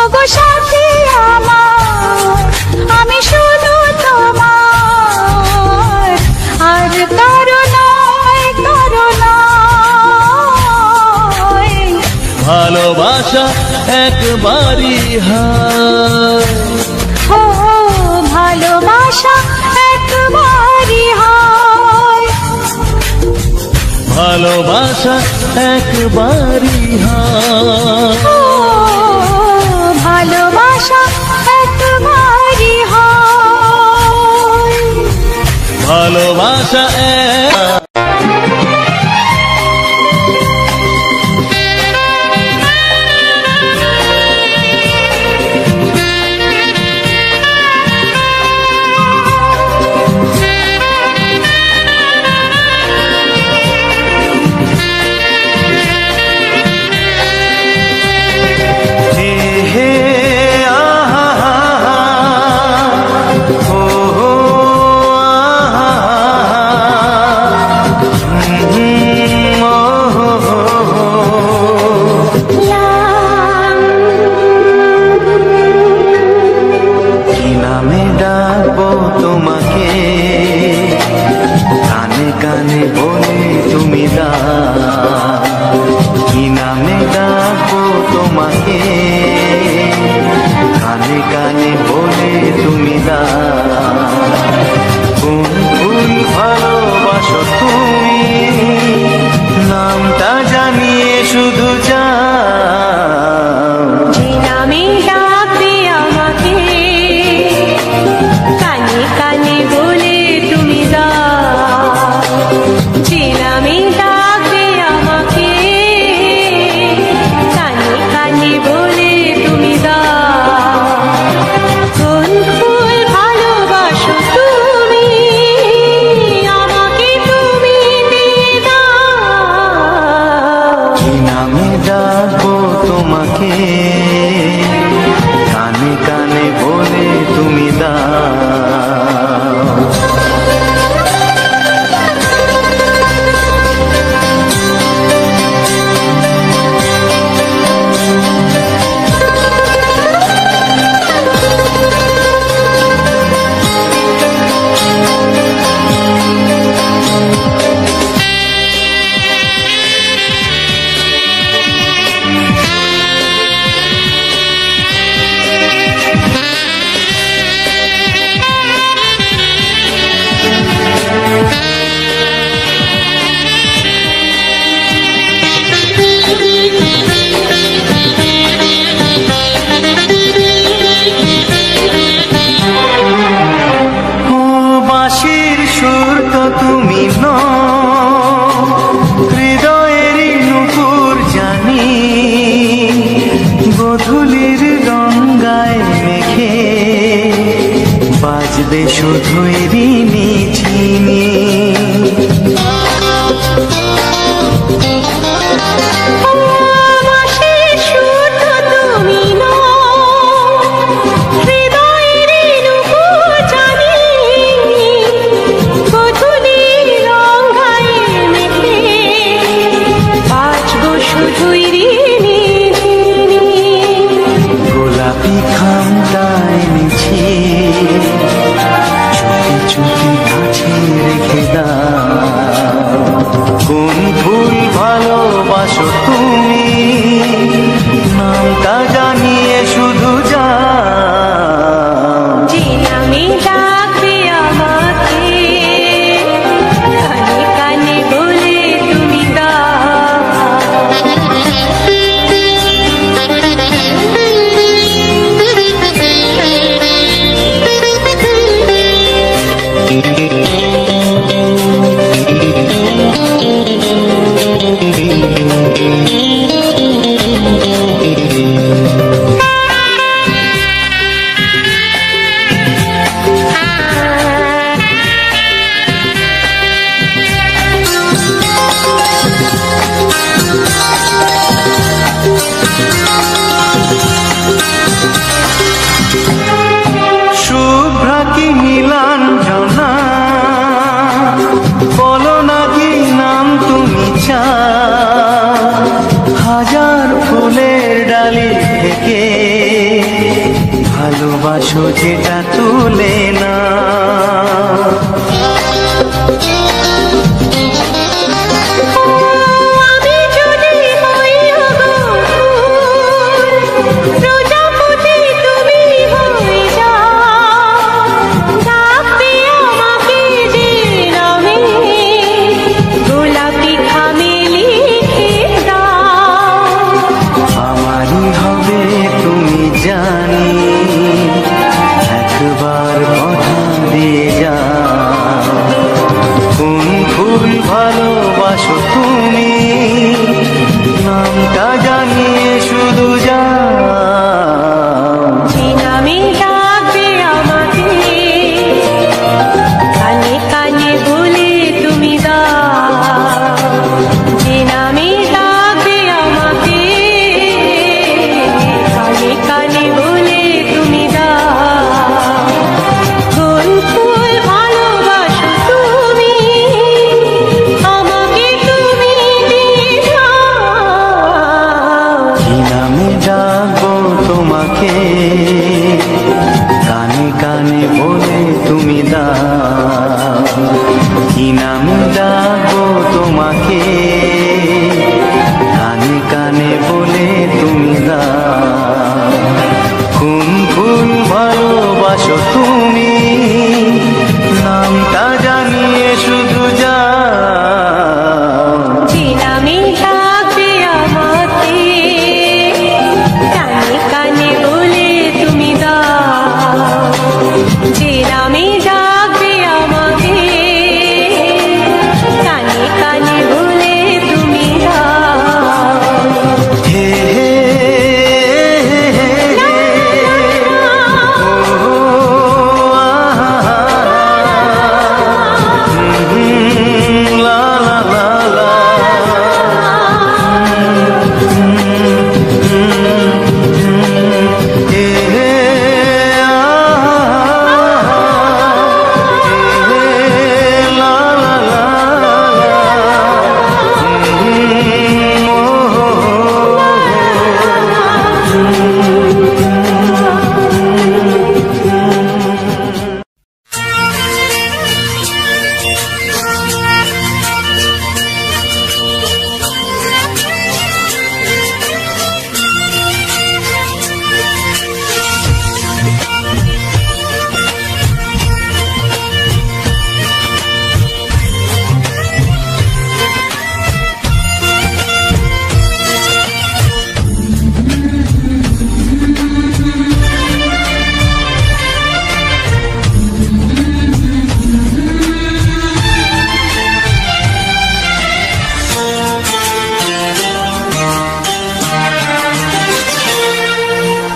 ওগো সাথী আমার, আমি শুধু তোমার, আর কারো নয়, কারো নয়। ভালোবাসা একবারই হয়, ও ভালোবাসা একবারই হয়। ভালোবাসা একবারই হয়, ও ভালোবাসা একবারই হয়। ভালোবাসা হাজার ফুলের ডালি থেকে ভালোবাসো যেটা তুলে না। ভালোবাসো তুমি নামটা জানিয়ে শুধু যাও, যে নামে ডাকবে আমাকে কানে কানে বলে তুমি দাও, যে নামে ডাকবে আমাকে কানে কানে বলে তুমি দাও। কোন ফুল ভালোবাসো তুমি আমাকে তুমি দিও, কি নামে ডাকবো তোমাকে কানে কানে বলে তুমি দাও, কি নামে ডাকবো তোমাকে কানে কানে বলে তুমি দাও। কোন ফুল ভালোবাসো তুমি নামটা জানিয়ে শুধু যাও, যে নামে ডাকবে আমাকে কানে কানে বলে তুমি দাও, যে নামে ডাকবে আমাকে কানে কানে বলে তুমি দাও। হে হে লা লা লা লা হে হে লা লা লা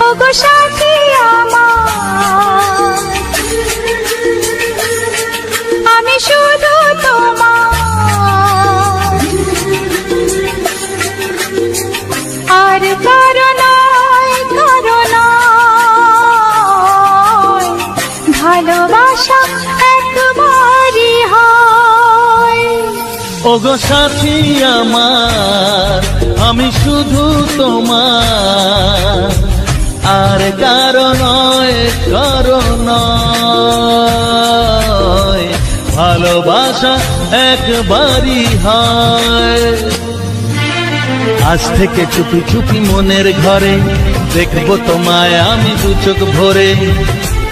ওগো সাথী আমার, আমি শুধু তোমার, আর কারো নয়, কারো নয়, ভালোবাসা একবারই হয়। ওগো সাথী আমার, আমি শুধু তোমার, আর কারো নয়, কারো নয়, ভালোবাসা একবারই হয়। আজ থেকে চুপি চুপি মনের ঘরে দেখবো তোমায় আমি দু চোখ ভরে,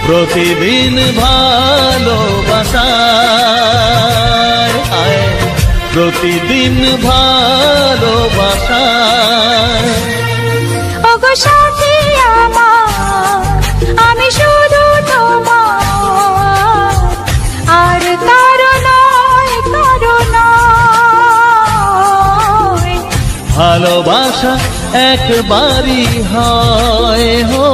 প্রতিদিন ভালোবাসায়, প্রতিদিন ভালোবাসায়। ওগো সাথী আমার, আমি শুধু তোমার, আর কারো নয়, কারো নয়, ভালোবাসা একবারই হয় হো।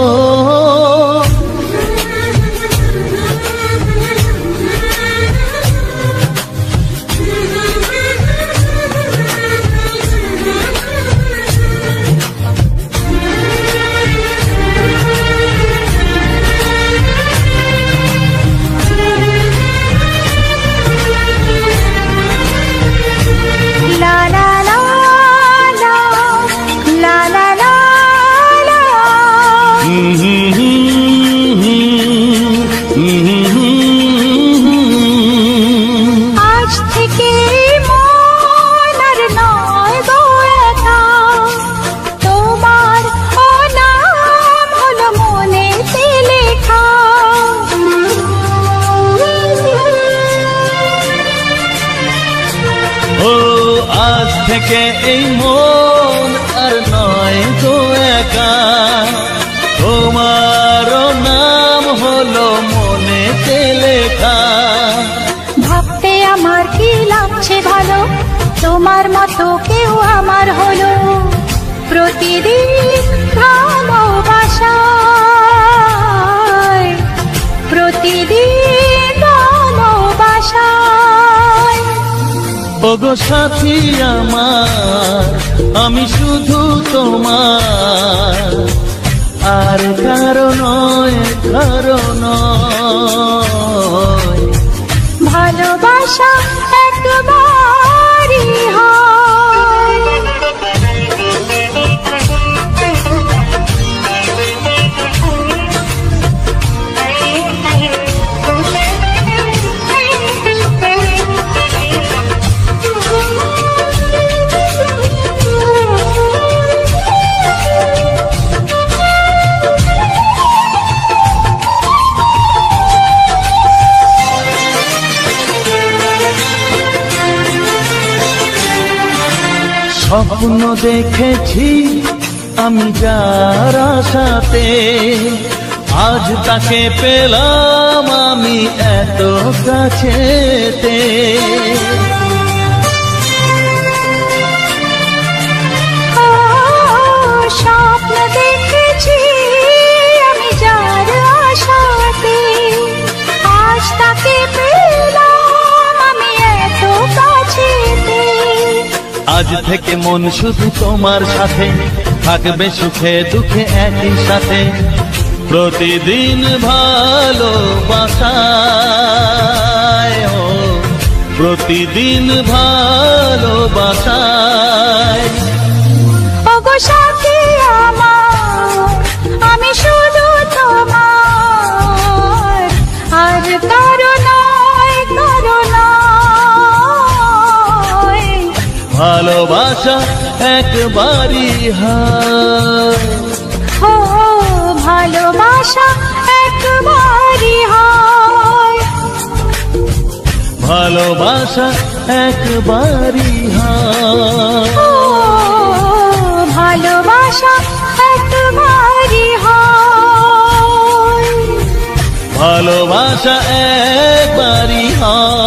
লা লা লা লা লা থেকে এই মন আর নয় গো একা, তোমারও নাম হলো মনেতে লেখা। ভাবতে আমার কি লাগছে ভালো, তোমার মতো কেউ আমার হলো। প্রতিদিন ভালোবাসায়, প্রতিদিন ভালোবাসায়। ওগো সাথী আমার, আমি শুধু তোমার, আর কারো নয়, কারো নয়। ভালোবাসা একবারই হয়। স্বপ্ন দেখেছি আমি যার আশাতে, আজ তাকে পেলাম আমি এত কাছেতে। স্বপ্ন দেখেছি আমি যার আশাতে, আজ তাকে পেলাম আমি এত কাছেতে। আজ থেকে মন শুধু তোমার সাথে, থাকবে সুখে দুঃখে একই সাথে। প্রতিদিন ভালোবাসায়, ও প্রতিদিন ভালোবাসায়। ওগো সাথী আমার, আমি শুধু তোমার, আর কারো নয়, কারো নয়। ভালোবাসা একবারই হয়, ও ভালোবাসা একবারই হয়। ভালোবাসা একবারই হয়, ও ভালোবাসা একবারই হয়। ভালোবাসা একবারই হয়।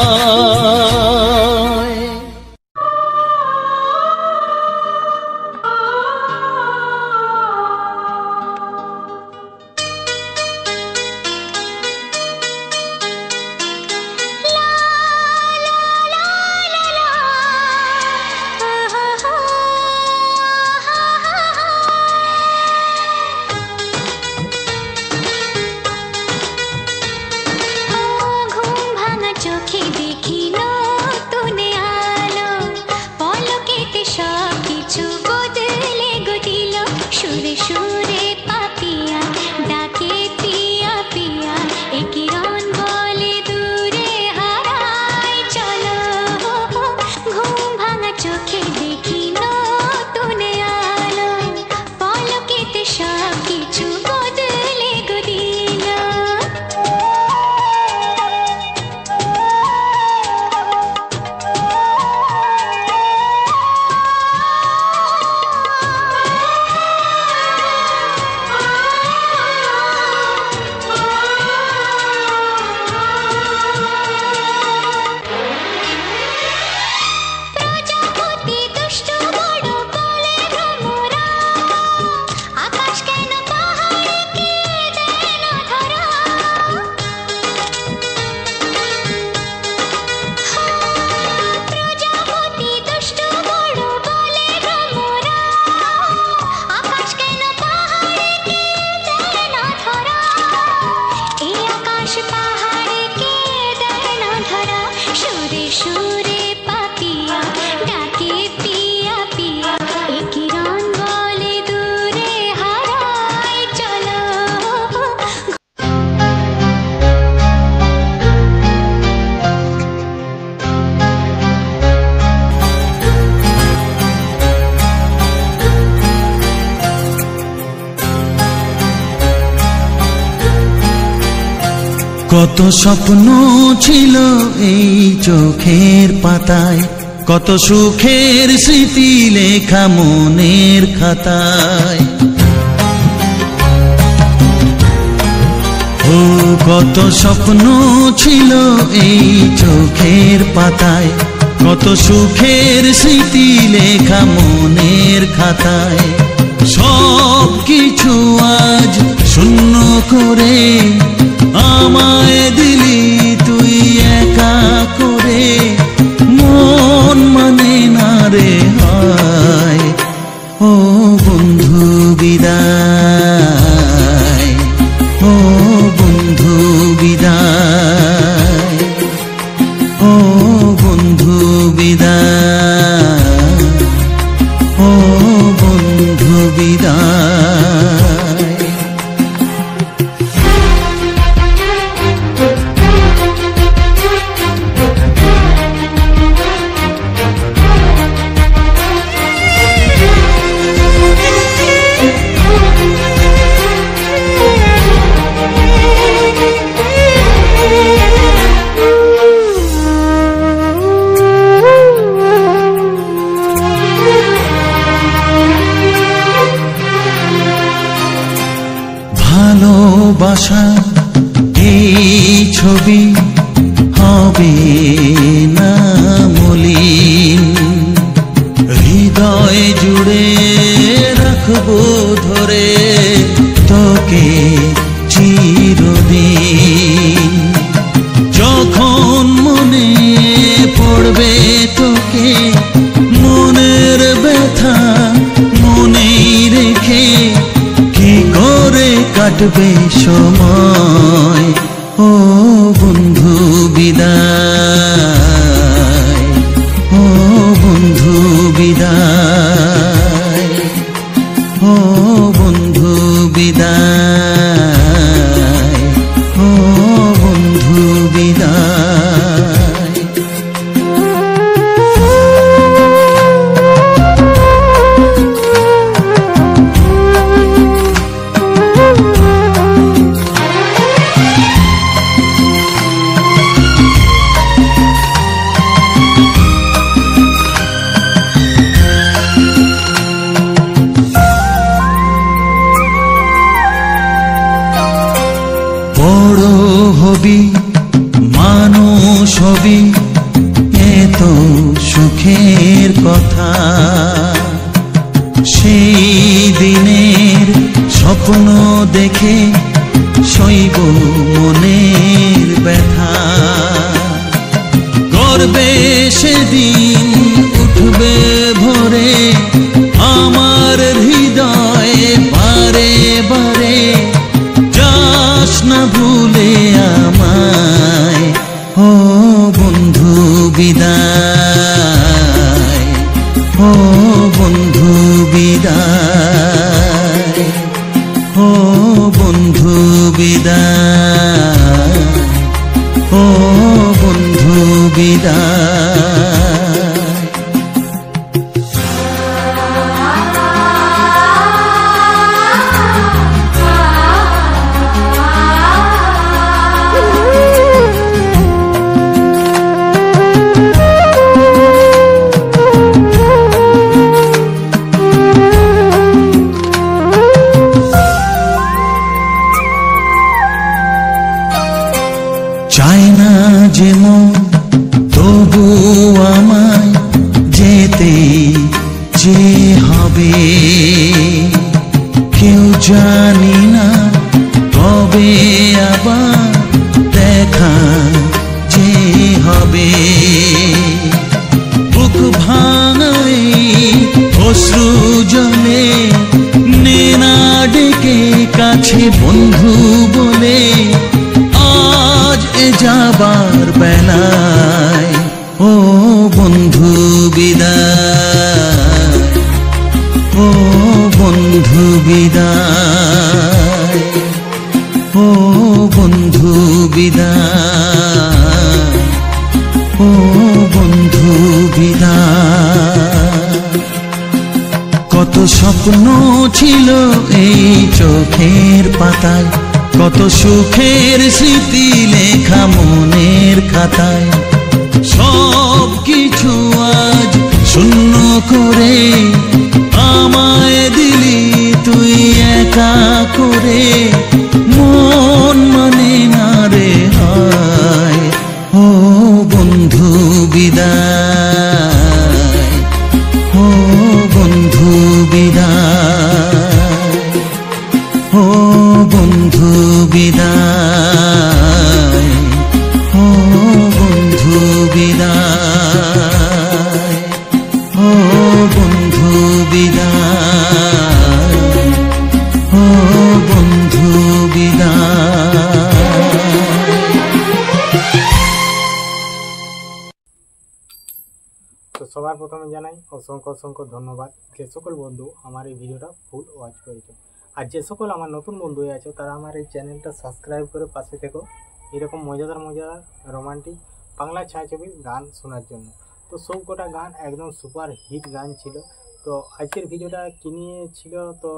ঘুম ভাঙা চোখে দেখি নতুন আলো, পলকেতে সব কিছু বদলে গেল। সুরে সুরে পাপিয়া ডাকে পিয়া পিয়া, এ কিরণ বলে দূরে হারায় চলো। ঘুম ভাঙা চোখে দেখি নতুন আলো, পলকেতে সব কিছু বদলে গেল। প্রজাপতি দুষ্ট বড় বলে ভ্রমরা, আকাশ কেন পাহাড়কে দেয় না ধরা। প্রজাপতি দুষ্ট বড় বলে ভ্রমরা, আকাশ কেন পাহাড়কে দেয় না ধরা। এই আকাশ পাহাড়কে দেয় না ধরা। সুরে সুরে পাপিয়া ডাকে পিয়া পিয়া, এ কিরণ বলে দূরে হারায় চলো। কত স্বপ্ন ছিল এই চোখের পাতায়, কত সুখের স্মৃতি লেখা মনের খাতায়। ও কত স্বপ্ন ছিল এই চোখের পাতায়, কত সুখের স্মৃতি লেখা মনের খাতায়। সব কিছু আজ শূন্য করে আমায় দিলি তুই একা করে, মন মানে না রে হায়। ও বন্ধু বিদায়, ও বন্ধু বিদায়, ও বন্ধু বিদায়, ও বন্ধু বিদায়। ভালোবাসা এই ছবি হবে না মলিন, হৃদয় জুড়ে রাখবো ধরে তোকে চিরদিন। যখন মনে পড়বে তোকে মনের ব্যথা মনেই রেখে, কি করে কাটবে সময়। ও বন্ধু বিদায়, ও বন্ধু বিদায়, ও বন্ধু বিদায়, ও বন্ধু বিদায়। বড় হবি মানুষ হবি এত সুখের কথা, সেই দিনের স্বপ্ন দেখে সইব মনের ব্যথা। গর্বে সেদিন উঠবে ভরে আমার হৃদয়ে বারে বারে, যাস না ভুলে আমায়। ও বন্ধু বিদায়, ও বন্ধু বিদায়, ও বন্ধু বিদায়, ও বন্ধু বিদায়। চায় না যে মন তবু আমায় যেতে যে হবে, কেউ জানি না কবে আবার দেখা যে হবে। বুক ভাঙাই অশ্রু জলে নে না ডেকে কাছে বন্ধু বলে, আজ এ যাবার বেলায়। ও বন্ধু বিদায়, ও বন্ধু বিদায়, ও বন্ধু বিদায়, ও বন্ধু বিদায়। কত স্বপ্ন ছিল এই চোখের পাতায়, কত সুখের স্মৃতি লেখা মনের খাতায়। সব কিছু আজ শূন্য করে আমায় দিলি তুই একা করে, মন মানে না রে হায়। ও বন্ধু বিদায়, ও বন্ধু বিদায়, ও বন্ধু বিদায়, ও বন্ধু বিদায়, ও বন্ধু বিদায়, ও বন্ধু বিদায়। তো সবার প্রথমে জানাই অসংখ্য অসংখ্য ধন্যবাদ যে সকল বন্ধু আমার এই ভিডিওটা ফুল ওয়াচ করেছো। আর যে সকল আমার নতুন বন্ধু আছে তারা আমার এই চ্যানেলটা সাবস্ক্রাইব করে পাশে থেকো এরকম মজাদার মজাদার রোমান্টিক বাংলা ছায়াছবির গান শোনার জন্য। তো সব কটা গান একদম সুপার হিট গান ছিল। তো আজকের ভিডিওটা কী নিয়ে ছিল তো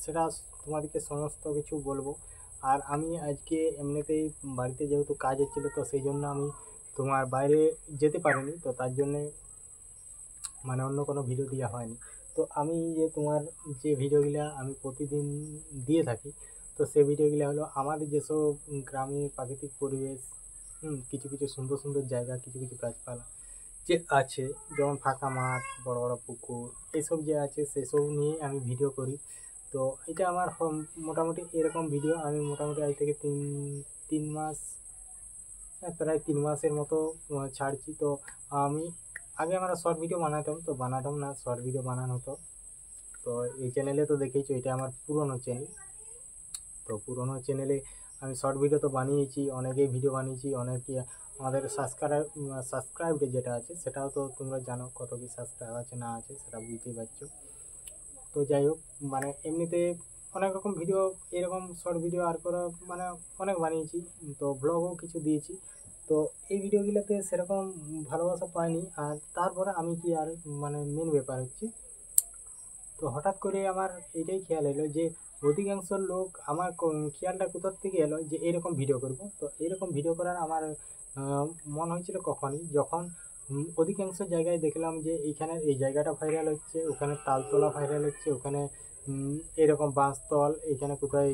সেটা তোমাদেরকে সমস্ত কিছু বলবো। আর আমি আজকে এমনিতেই বাড়িতে যেহেতু কাজ হচ্ছিলো তো সেই জন্য আমি তোমার বাইরে যেতে পারিনি, তো তার জন্যে মানে অন্য কোনো ভিডিও দেওয়া হয়নি। তো আমি যে তোমার যে ভিডিওগুলো আমি প্রতিদিন দিয়ে থাকি তো সেই ভিডিওগুলো হলো আমাদের যেসব গ্রামের প্রাকৃতিক পরিবেশ, কিছু কিছু সুন্দর সুন্দর জায়গা, কিছু কিছু গাছপালা যে আছে, যেমন ফাঁকা মাঠ, বড় বড় পুকুর, এইসব যে আছে সেসব নিয়ে আমি ভিডিও করি। তো এটা আমার মোটামুটি এরকম ভিডিও আমি মোটামুটি আজ থেকে তিন মাস, প্রায় 3 মাসের মতো ছাড়ছি। তো আমি আগে আমরা শর্ট ভিডিও বানাতাম, তো বানাতাম না, শর্ট ভিডিও বানানো হতো। তো এই চ্যানেলে তো দেখেইছো এটা আমার পুরনো চ্যানেল। তো পুরনো চ্যানেলে আমি শর্ট ভিডিও তো বানিয়েছি, অনেকেই ভিডিও বানিয়েছি, অনেকে আমাদের সাবস্ক্রাইবড যেটা আছে সেটাও তো তোমরা জানো কত কি সাবস্ক্রাইব আছে না আছে সেটা বুঝতেই পারছো। তো যাই হোক, মানে এমনিতে অনেক রকম ভিডিও এরকম শর্ট ভিডিও আর করে মানে অনেক বানিয়েছি, তো ব্লগও কিছু দিয়েছি। তো এই ভিডিওগুলোতে সেরকম ভালোবাসা পাইনি। আর তারপরে আমি কি আর মানে মেন ব্যাপার হচ্ছে, তো হঠাৎ করে আমার এটাই খেয়াল এলো যে অধিকাংশ লোক আমার খেয়ালটা কোথার থেকে এলো যে এরকম ভিডিও করব। তো এরকম ভিডিও করার আমার মন হয়েছিল কখনই যখন অধিকাংশ জায়গায় দেখলাম যে এইখানে এই জায়গাটা ভাইরাল হচ্ছে, ওখানে তালতলা ভাইরাল হচ্ছে, ওখানে এরকম বাঁশতল, এইখানে কোথায়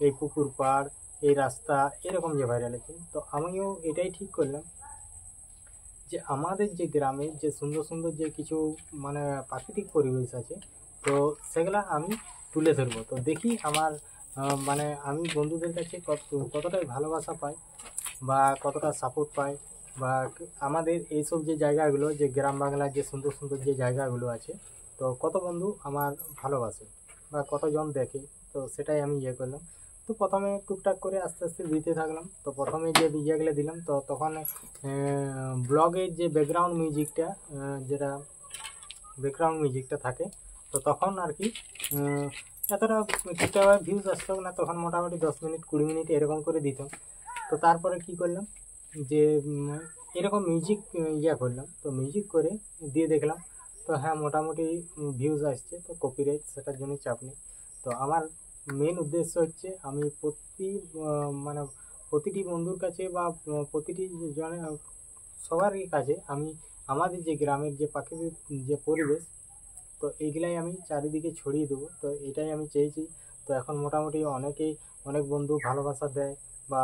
এই পুকুর পাড়, এই রাস্তা এরকম যে ভাইরাল হচ্ছে। তো আমিও এটাই ঠিক করলাম যে আমাদের যে গ্রামে যে সুন্দর সুন্দর যে কিছু মানে প্রাকৃতিক পরিবেশ আছে তো সেগুলা আমি তুলে ধরবো। তো দেখি আমার মানে আমি বন্ধুদের কাছে কতটাই ভালোবাসা পাই বা কতটা সাপোর্ট পাই, বা আমাদের এইসব যে জায়গাগুলো যে গ্রাম বাংলার যে সুন্দর সুন্দর যে জায়গাগুলো আছে তো কত বন্ধু আমার ভালোবাসে বা কতজন দেখে। তো সেটাই আমি ইয়ে করলাম। তো প্রথমে টুকটাক করে আস্তে আস্তে দিতে থাকলাম। তো প্রথমে যে ভিডিওগুলো দিলাম তো তখন ব্লগের যে ব্যাকগ্রাউন্ড মিউজিকটা যেটা ব্যাকগ্রাউন্ড মিউজিকটা থাকে তো তখন আর কি এতটা ঠিকঠাকভাবে ভিউজ আসতো না, তখন মোটামুটি 10 মিনিট 20 মিনিট এরকম করে দিতাম। তো তারপরে কি করলাম যে এরকম মিউজিক ইয়া করলাম, তো মিউজিক করে দিয়ে দেখলাম তো হ্যাঁ মোটামুটি ভিউজ আসছে। তো কপিরাইট সেটার জন্য চাপ নেই। তো আমার মেন উদ্দেশ্য হচ্ছে আমি মানে প্রতিটি বন্ধুর কাছে বা প্রতিটি জনের সবারই কাছে আমি আমাদের যে গ্রামের যে প্রাকৃতিক যে পরিবেশ তো এইগুলাই আমি চারিদিকে ছড়িয়ে দেবো। তো এটাই আমি চেয়েছি। তো এখন মোটামুটি অনেক বন্ধু ভালোবাসা দেয় বা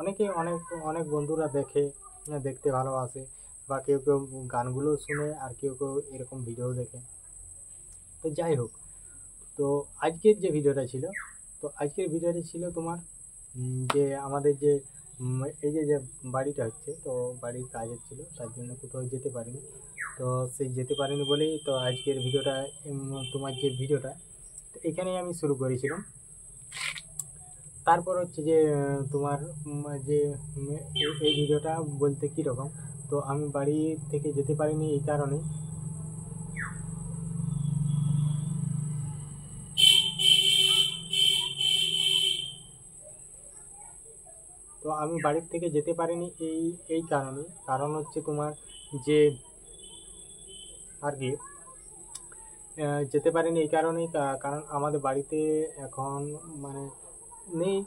অনেক বন্ধুরা দেখতে ভালোবাসে, বা কেউ কেউ গানগুলো শুনে আর কেউ কেউ এরকম ভিডিও দেখে। তো যাই হোক, তো আজকের যে ভিডিওটা ছিল তো আজকের ভিডিওটা ছিল তোমার যে আমাদের যে এই যে বাড়িটা হচ্ছে তো বাড়ির কাজ হচ্ছিল তার জন্য কোথাও যেতে পারিনি। তো সেই যেতে পারিনি বলেই তো আজকের ভিডিওটা তোমার যে ভিডিওটা তো এখানেই আমি শুরু করেছিলাম। তারপর হচ্ছে যে তোমার যে এই ভিডিওটা বলতে কীরকম, তো আমি বাড়ি থেকে যেতে পারিনি এই কারণে তো আমি বাড়ির থেকে যেতে পারিনি এই কারণ হচ্ছে তোমার যে আর কি যেতে পারিনি এই কারণেই কারণ আমাদের বাড়িতে এখন মানে নেই,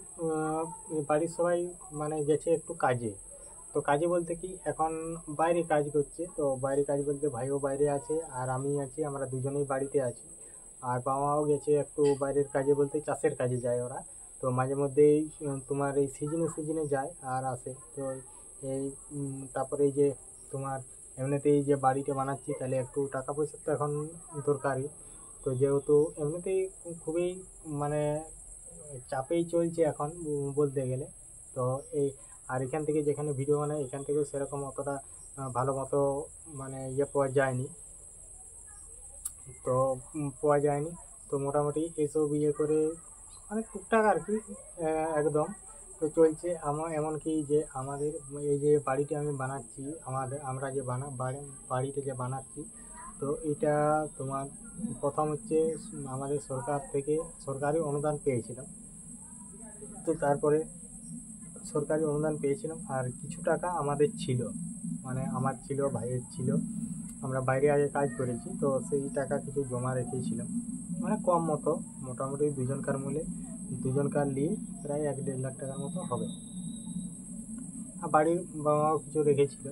বাড়ির সবাই মানে গেছে একটু কাজে। তো কাজে বলতে কি এখন বাইরে কাজ করছে, তো বাইরে কাজ বলতে ভাইও বাইরে আছে আর আমি আছি, আমরা দুজনেই বাড়িতে আছি। আর বাবা মাও গেছে একটু বাইরের কাজে বলতে চাষের কাজে যায় ওরা। তো মাঝে মধ্যেই তোমার এই সিজনে যায় আর আসে। তো এই তারপরে এই যে তোমার এমনিতেই যে বাড়িতে বানাচ্ছি তাহলে একটু টাকা পয়সার তো এখন দরকারই। তো যেহেতু এমনিতেই খুবই মানে চাপেই চলছে এখন বলতে গেলে। তো এই আর এখান থেকে যেখানে ভিডিও বানাই এখান থেকেও সেরকম অতটা ভালো মতো মানে পাওয়া যায়নি, তো পাওয়া যায়নি। তো মোটামুটি এসব করে মানে টুকটাক আর কি একদম তো চলছে। আমার এমনকি যে আমাদের এই যে বাড়িটা আমি বানাচ্ছি, আমরা যে বাড়িটা যে বানাচ্ছি, তো এটা তোমার প্রথম হচ্ছে আমাদের সরকার থেকে সরকারি অনুদান পেয়েছিলাম। তো তারপরে সরকারি অনুদান পেয়েছিলাম আর কিছু টাকা আমাদের ছিল, মানে আমার ছিল, ভাইয়ের ছিল। আমরা বাইরে আগে কাজ করেছি, তো সেই টাকা কিছু জমা রেখেছিলাম, মানে কম মতো, মোটামুটি দুজনকার নিয়ে প্রায় 1-1.5 লাখ টাকার মতো হবে। আর বাড়ির বাবা মাও কিছু রেখেছিল।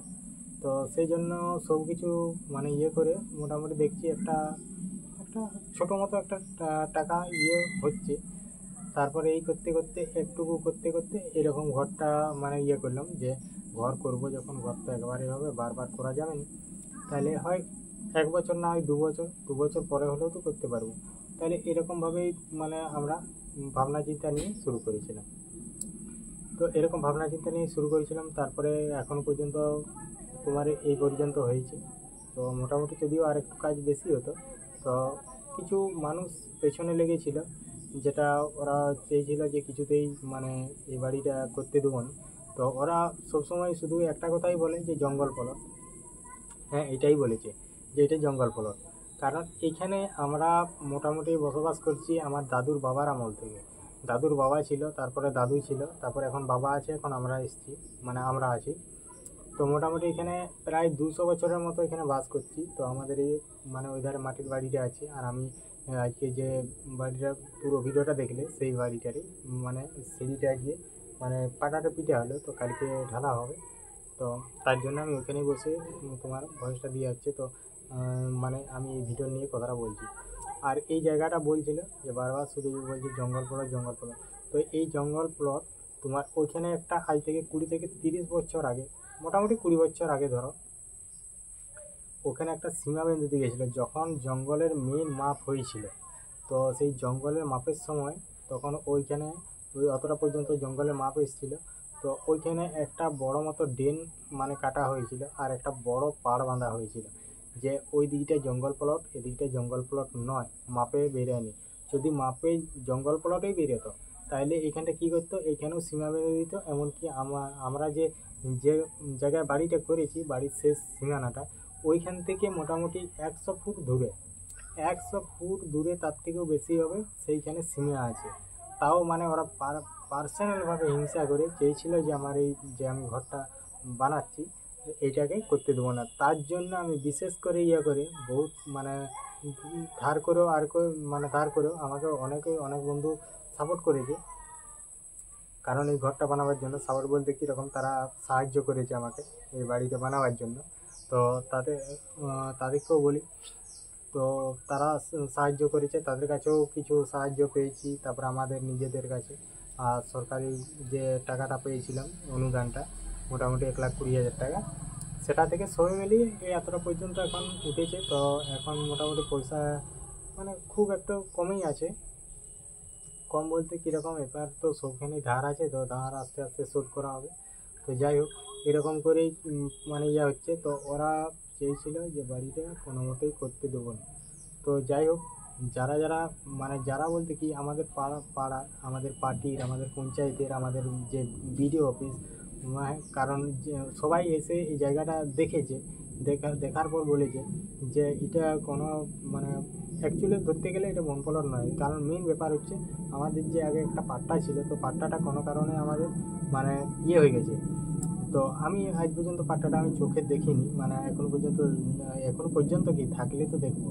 তো সেই জন্য সব কিছু মানে করে মোটামুটি দেখছি একটা ছোটো মতো একটা টাকা হচ্ছে। তারপরে এই করতে করতে এরকম ঘরটা মানে করলাম যে ঘর করব যখন, ঘর তো একবারে হবে, বারবার করা যাবে না। তাহলে হয় 1 বছর না হয় 2 বছর পরে হলেও তো করতে পারবো। তাহলে এরকমভাবেই মানে আমরা ভাবনা চিন্তা নিয়ে শুরু করেছিলাম। তো এরকম ভাবনা চিন্তা নিয়ে শুরু করেছিলাম, তারপরে এখন পর্যন্ত তোমার এই পর্যন্ত হয়েছে। তো মোটামুটি যদিও আর একটু কাজ বেশি হতো, তো কিছু মানুষ পেছনে লেগেছিল, যেটা ওরা চেয়েছিল যে কিছুতেই মানে এই বাড়িটা করতে দেবো না। তো ওরা সবসময় শুধু একটা কথাই বলে যে জঙ্গল প্লট। হ্যাঁ, এটাই বলেছে যে এটা জঙ্গল প্লট। কারণ এইখানে আমরা মোটামুটি বসবাস করছি আমার দাদুর বাবার আমল থেকে। দাদুর বাবা ছিল, তারপরে দাদু ছিল, তারপরে এখন বাবা আছে, এখন আমরা এসেছি, মানে আমরা আছি। তো মোটামুটি এখানে প্রায় 200 বছরের মতো এখানে বাস করছি। তো আমাদের এই মানে ওই ধারে মাটির বাড়িটা আছে, আর আমি আজকে যে বাড়িটা পুরো ভিডিওটা দেখলে সেই বাড়িটারই মানে সিঁড়িটা আজকে মানে পাটাটা পিঠে হলো, তো কালকে ঢালা হবে। তো তার জন্য আমি ওখানেই বসে তোমার ভয়েসটা দিয়ে যাচ্ছে। তো মানে আমি এই ভিডিও নিয়ে কথাটা বলছি। আর এই জায়গাটা বলছিল যে বারবার শুধু বলছি জঙ্গল প্লট। তো এই জঙ্গল প্লট তোমার ওইখানে একটা আজ থেকে 20 থেকে 30 বছর আগে, মোটামুটি 20 বছর আগে ধরো, ওখানে একটা সীমা বেঁধে গেছিলো যখন জঙ্গলের মেন মাপ হয়েছিল। তো সেই জঙ্গলের মাপের সময় তখন ওইখানে অতটা পর্যন্ত জঙ্গলের মাপ এসেছিলো। তো ওইখানে একটা বড় মতো ড্রেন মানে কাটা হয়েছিল, আর একটা বড় পাড় বাঁধা হয়েছিল যে ওই দিকটায় জঙ্গল প্লট, এদিকটায় জঙ্গল প্লট নয়, মাপে বেরোয়নি। যদি মাপে জঙ্গল প্লটেই বেরোতো তাহলে এইখানটা কী করতো, এইখানেও সীমা বেঁধে দিত। এমনকি আমরা যে জায়গায় বাড়িটা করেছি, বাড়ির শেষ সীমানাটা ওইখান থেকে মোটামুটি 100 ফুট দূরে, 100 ফুট দূরে তার থেকেও বেশি হবে, সেইখানে সীমা আছে। তাও মানে ওরা পার্সোনালভাবে হিংসা করে চেয়েছিল যে আমার এই যে আমি ঘরটা বানাচ্ছি এইটাকে করতে দেবো না। তার জন্য আমি বিশেষ করে করে বহুত মানে ধার করেও আমাকে অনেক বন্ধু সাপোর্ট করেছে। কারণ এই ঘরটা বানাবার জন্য সাপোর্ট বলতে কীরকম, তারা সাহায্য করেছে আমাকে এই বাড়িটা বানাবার জন্য। তো তাদেরকেও বলি, তো তারা সাহায্য করেছে, তাদের কাছেও কিছু সাহায্য পেয়েছি। তারপর আমাদের নিজেদের কাছে আর সরকারি যে টাকাটা পেয়েছিলাম অনুদানটা, মোটামুটি 1,20,000 টাকা, সেটা থেকে সবই মিলিয়ে এই এতটা পর্যন্ত এখন উঠেছে। তো এখন মোটামুটি পয়সা মানে খুব একটা কমই আছে। কম বলতে কীরকম, এবার তো সবখানেই ধার আছে, তো ধার আস্তে আস্তে শোধ করা হবে। তো যাই হোক, এরকম করেই মানে হচ্ছে। তো ওরা চেয়েছিল যে বাড়িটা কোনো মতেই করতে দেবো না। তো যাই হোক, যারা বলতে কি আমাদের পাড়ার, আমাদের পার্টির, আমাদের পঞ্চায়েতের, আমাদের যে বিডিও অফিস, কারণ সবাই এসে এই জায়গাটা দেখেছে, দেখার পর বলেছে যে এটা কোনো মানে অ্যাকচুয়ালি ধরতে গেলে এটা বন প্লট নয়। কারণ মেন ব্যাপার হচ্ছে আমাদের যে আগে একটা পাট্টা ছিল, তো পাট্টাটা কোনো কারণে আমাদের মানে হয়ে গেছে। তো আমি আজ পর্যন্ত পাট্টাটা আমি চোখে দেখিনি, মানে এখনো পর্যন্ত কি থাকলে তো দেখবো,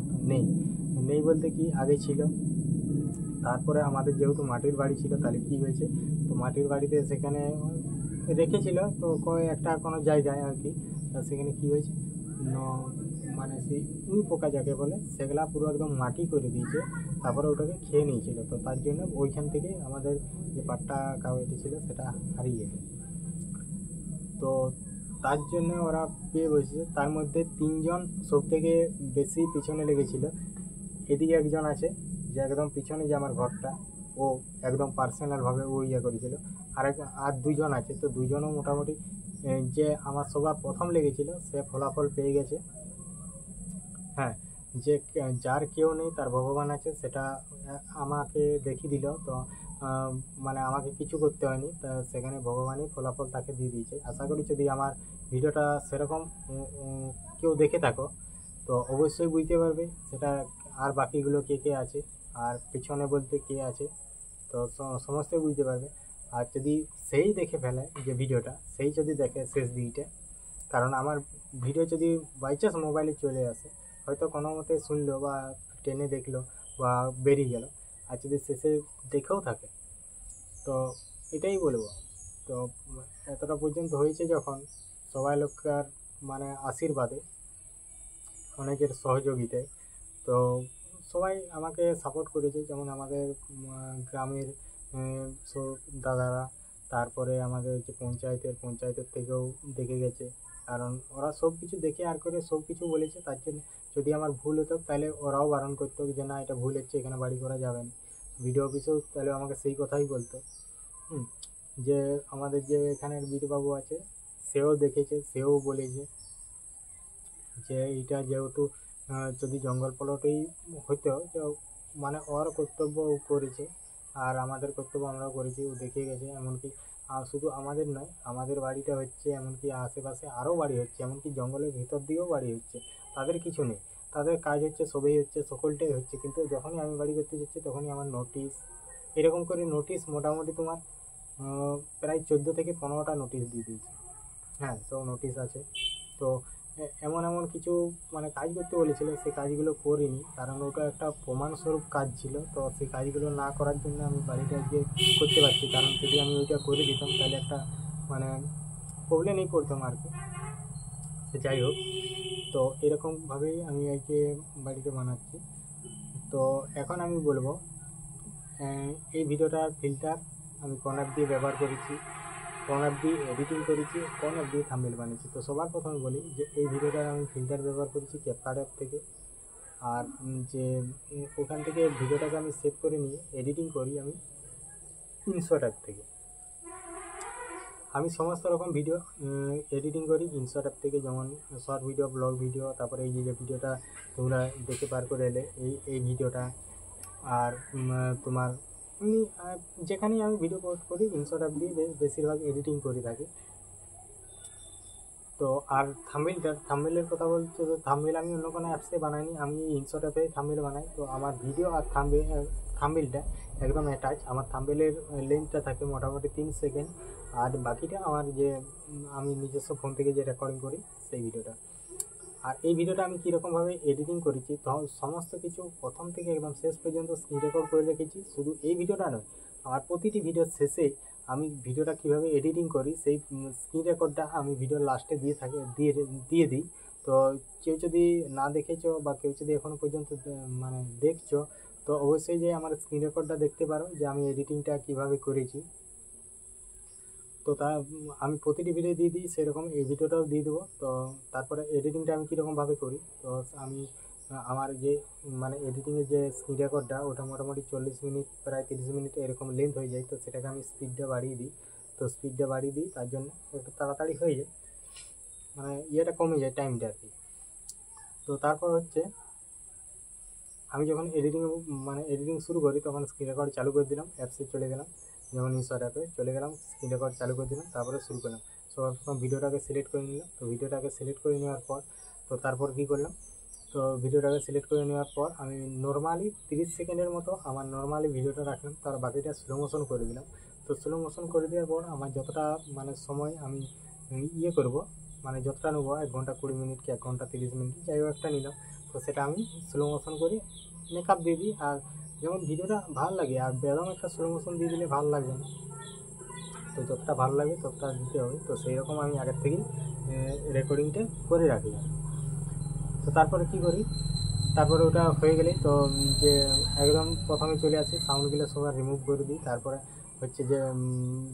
নেই বলতে কি আগে ছিল। তারপরে আমাদের যেহেতু মাটির বাড়ি ছিল, তাহলে কি হয়েছে, তো মাটির বাড়িতে সেখানে রেখেছিল তো একটা কোনো জায়গায় আর কি। তো সেখানে কী হয়েছে মানে সেই উই পোকা যাকে বলে সেগুলা পুরো একদম মাটি করে দিয়েছে, তারপরে ওটাকে খেয়ে নিয়েছিল। তো তার জন্য ওইখান থেকে আমাদের যে পাট্টা কাউয়াটি ছিল সেটা হারিয়ে গেছে। তো তার জন্য ওরা পেয়ে বসেছে। তার মধ্যে 3 জন সব থেকে বেশি পিছনে লেগেছিল। এদিকে একজন আছে যে একদম পিছনে যে আমার ঘরটা, ও একদম পার্সোনালভাবে ও ইয়ে করেছিল। আর 2 জন আছে, তো 2 জনও মোটামুটি যে আমার সবার প্রথম লেগেছিল সে ফলাফল পেয়ে গেছে। হ্যাঁ, যে যার কেউ নেই তার ভগবান আছে সেটা আমাকে দেখিয়ে দিল। তো মানে আমাকে কিছু করতে হয়নি, তা সেখানে ভগবানই ফলাফল তাকে দিয়ে দিয়েছে। আশা করি যদি আমার ভিডিওটা সেরকম কেউ দেখে থাকো তো অবশ্যই বুঝতে পারবে সেটা আর বাকিগুলো কে কে আছে আর পিছনে বলতে কে আছে, তো সমস্তই বুঝতে পারবে। আর যদি সেই দেখে ফেলে যে ভিডিওটা, সেই যদি দেখে শেষ দিকটা, কারণ আমার ভিডিও যদি বাই চান্স মোবাইলে চলে আসে, হয়তো কোনো মতে শুনলো বা টেনে দেখলো বা বেরিয়ে গেল, আর যদি শেষে দেখেও থাকে তো এটাই বলবো। তো এতটা পর্যন্ত হয়েছে যখন সবাই লোকের মানে আশীর্বাদে, অনেকের সহযোগিতায়, তো সবাই আমাকে সাপোর্ট করেছে। যেমন আমাদের গ্রামের সব দাদারা, তারপরে আমাদের যে পঞ্চায়েতের থেকেও দেখে গেছে, কারণ ওরা সব কিছু দেখে আর করে সব কিছু বলেছে। তার জন্য যদি আমার ভুল হতো তাহলে ওরাও বারণ করতো যে না এটা ভুল হচ্ছে, এখানে বাড়ি করা যাবে না। ভিডিও অফিসেও তাহলে আমাকে সেই কথাই বলতো। যে আমাদের যে এখানের বীরবাবু আছে সেও দেখেছে, সেও বলেছে যে এইটা যেহেতু যদি জঙ্গল প্লটেই হতো তো মানে ওর কর্তব্য ও করেছে আর আমাদের কর্তব্য আমরাও করেছি, ও দেখে গেছে। এমনকি শুধু আমাদের নয়, আমাদের বাড়িটা হচ্ছে, এমনকি আশেপাশে আরও বাড়ি হচ্ছে, এমনকি জঙ্গলের ভিতর দিকেও বাড়ি হচ্ছে। তাদের কিছু নেই, তাদের কাজ হচ্ছে, সবই হচ্ছে, সকলটাই হচ্ছে। কিন্তু যখনই আমি বাড়ি করতে যাচ্ছি তখনই আমার নোটিশ, এরকম করে নোটিশ মোটামুটি তোমার প্রায় 14 থেকে 15টা নোটিশ দিয়ে দিয়েছে। হ্যাঁ, সব নোটিশ আছে। তো এমন এমন কিছু মানে কাজ করতে বলেছিল, সেই কাজগুলো করিনি, কারণ ওটা একটা প্রমাণস্বরূপ কাজ ছিল। তো সেই কাজগুলো না করার জন্য আমি বাড়িটা গিয়ে করতে পারছি, কারণ যদি আমি ওইটা করে দিতাম তাহলে একটা মানে প্রবলেমই পড়তাম আর কি। সে যাই হোক, তো এরকমভাবেই আমি আজকে বাড়িতে বানাচ্ছি। তো এখন আমি বলবো এই ভিডিওটার ফিল্টার আমি কর্নার দিয়ে ব্যবহার করেছি, কর্নার দিয়ে এডিটিং করেছি, কর্নার দিয়ে থাম্বনেল বানিয়েছি। তো সবার প্রথমে বলি যে এই ভিডিওটার আমি ফিল্টার ব্যবহার করেছি ক্যাপকাট অ্যাপ থেকে। আর যে ওখান থেকে ভিডিওটাকে আমি সেভ করে নিয়ে এডিটিং করি আমি ইনশট অ্যাপ থেকে। আমি সমস্ত রকম ভিডিও এডিটিং করি ইনশট অ্যাপ থেকে, যেমন শর্ট ভিডিও, ব্লগ ভিডিও, তারপরে এই যে ভিডিওটা তোমরা দেখে পার করে এলে এই ভিডিওটা, আর তোমার এমনি যেখানেই আমি ভিডিও পোস্ট করি ইনশট অ্যাপ দিয়ে বেশিরভাগ এডিটিং করে থাকি। তো আর থাম্বনেলের কথা বলছো, তো থাম্বনেল আমি অন্য কোনো অ্যাপসে বানাইনি, আমি ইনশট অ্যাপে থাম্বনেল বানাই। তো আমার ভিডিও আর থাম্বনেলটা একদম অ্যাটাচ। আমার থাম্বনেলের লেন্থটা থাকে মোটামুটি 3 সেকেন্ড, আর বাকিটা আমার যে আমি নিজস্ব ফোন থেকে যে রেকর্ডিং করি সেই ভিডিওটা। আর এই ভিডিওটা আমি কীরকমভাবে এডিটিং করেছি, তখন সমস্ত কিছু প্রথম থেকে একদম শেষ পর্যন্ত স্ক্রিন রেকর্ড করে রেখেছি। শুধু এই ভিডিওটা নয়, আমার প্রতিটি ভিডিওর শেষে আমি ভিডিওটা কীভাবে এডিটিং করি সেই স্ক্রিন রেকর্ডটা আমি ভিডিওর লাস্টে দিয়ে দিই। তো কেউ যদি না দেখেছো বা কেউ যদি এখনও পর্যন্ত মানে দেখছো, তো অবশ্যই যে আমার স্ক্রিন রেকর্ডটা দেখতে পারো যে আমি এডিটিংটা কীভাবে করেছি। তো তা আমি প্রতিটি ভিডিও দিয়ে দিই, সেরকম এই ভিডিওটাও দিয়ে দেবো। তো তারপরে এডিটিংটা আমি কীরকমভাবে করি, তো আমি আমার যে মানে এডিটিংয়ের যে স্ক্রিন রেকর্ডটা ওটা মোটামুটি 40 মিনিট প্রায় 30 মিনিট এরকম লেন্থ হয়ে যায়। তো সেটাকে আমি স্পিডটা বাড়িয়ে দিই। তো স্পিডটা বাড়িয়ে দিই তার জন্য একটু তাড়াতাড়ি হয়ে যায়, মানে ইয়েটা কমে যায় টাইমটা আর কি। তো তারপর হচ্ছে আমি যখন এডিটিং শুরু করি তখন স্ক্রিন রেকর্ড চালু করে দিলাম, অ্যাপসে চলে গেলাম, যেমন ইনশট অ্যাপে চলে গেলাম, স্ক্রিন রেকর্ড চালু করে দিলাম, তারপরে শুরু করলাম। সবার প্রথম ভিডিওটাকে সিলেক্ট করে নিলাম। তো ভিডিওটাকে সিলেক্ট করে নেওয়ার পর তো তারপর কী করলাম, তো ভিডিওটাকে সিলেক্ট করে নেওয়ার পর আমি নর্মালি 30 সেকেন্ডের মতো আমার নর্মালি ভিডিওটা রাখলাম, তার বাকিটা স্লো মোশন করে দিলাম। তো স্লো মোশন করে দেওয়ার পর আমার যতটা মানে সময় আমি ইয়ে করব, মানে যতটা নেবো 1 ঘন্টা 20 মিনিট কি 1 ঘন্টা 30 মিনিট যাই হোক একটা নিলাম, তো সেটা আমি স্লো মোশন করে মেকআপ দিয়ে দিই। আর যেমন ভিডিওটা ভালো লাগে, আর বেদম একটা স্লো মোশন দিয়ে দিলে ভালো লাগবে না। তো যতটা ভালো লাগে ততটা দিতে হবে। তো সেই রকম আমি আগের থেকেই রেকর্ডিংটা করে রাখি। তো তারপরে কি করি, তারপরে ওটা হয়ে গেলে তো যে একদম প্রথমে চলে আসি সাউন্ডগুলো সবার রিমুভ করে দিই। তারপরে হচ্ছে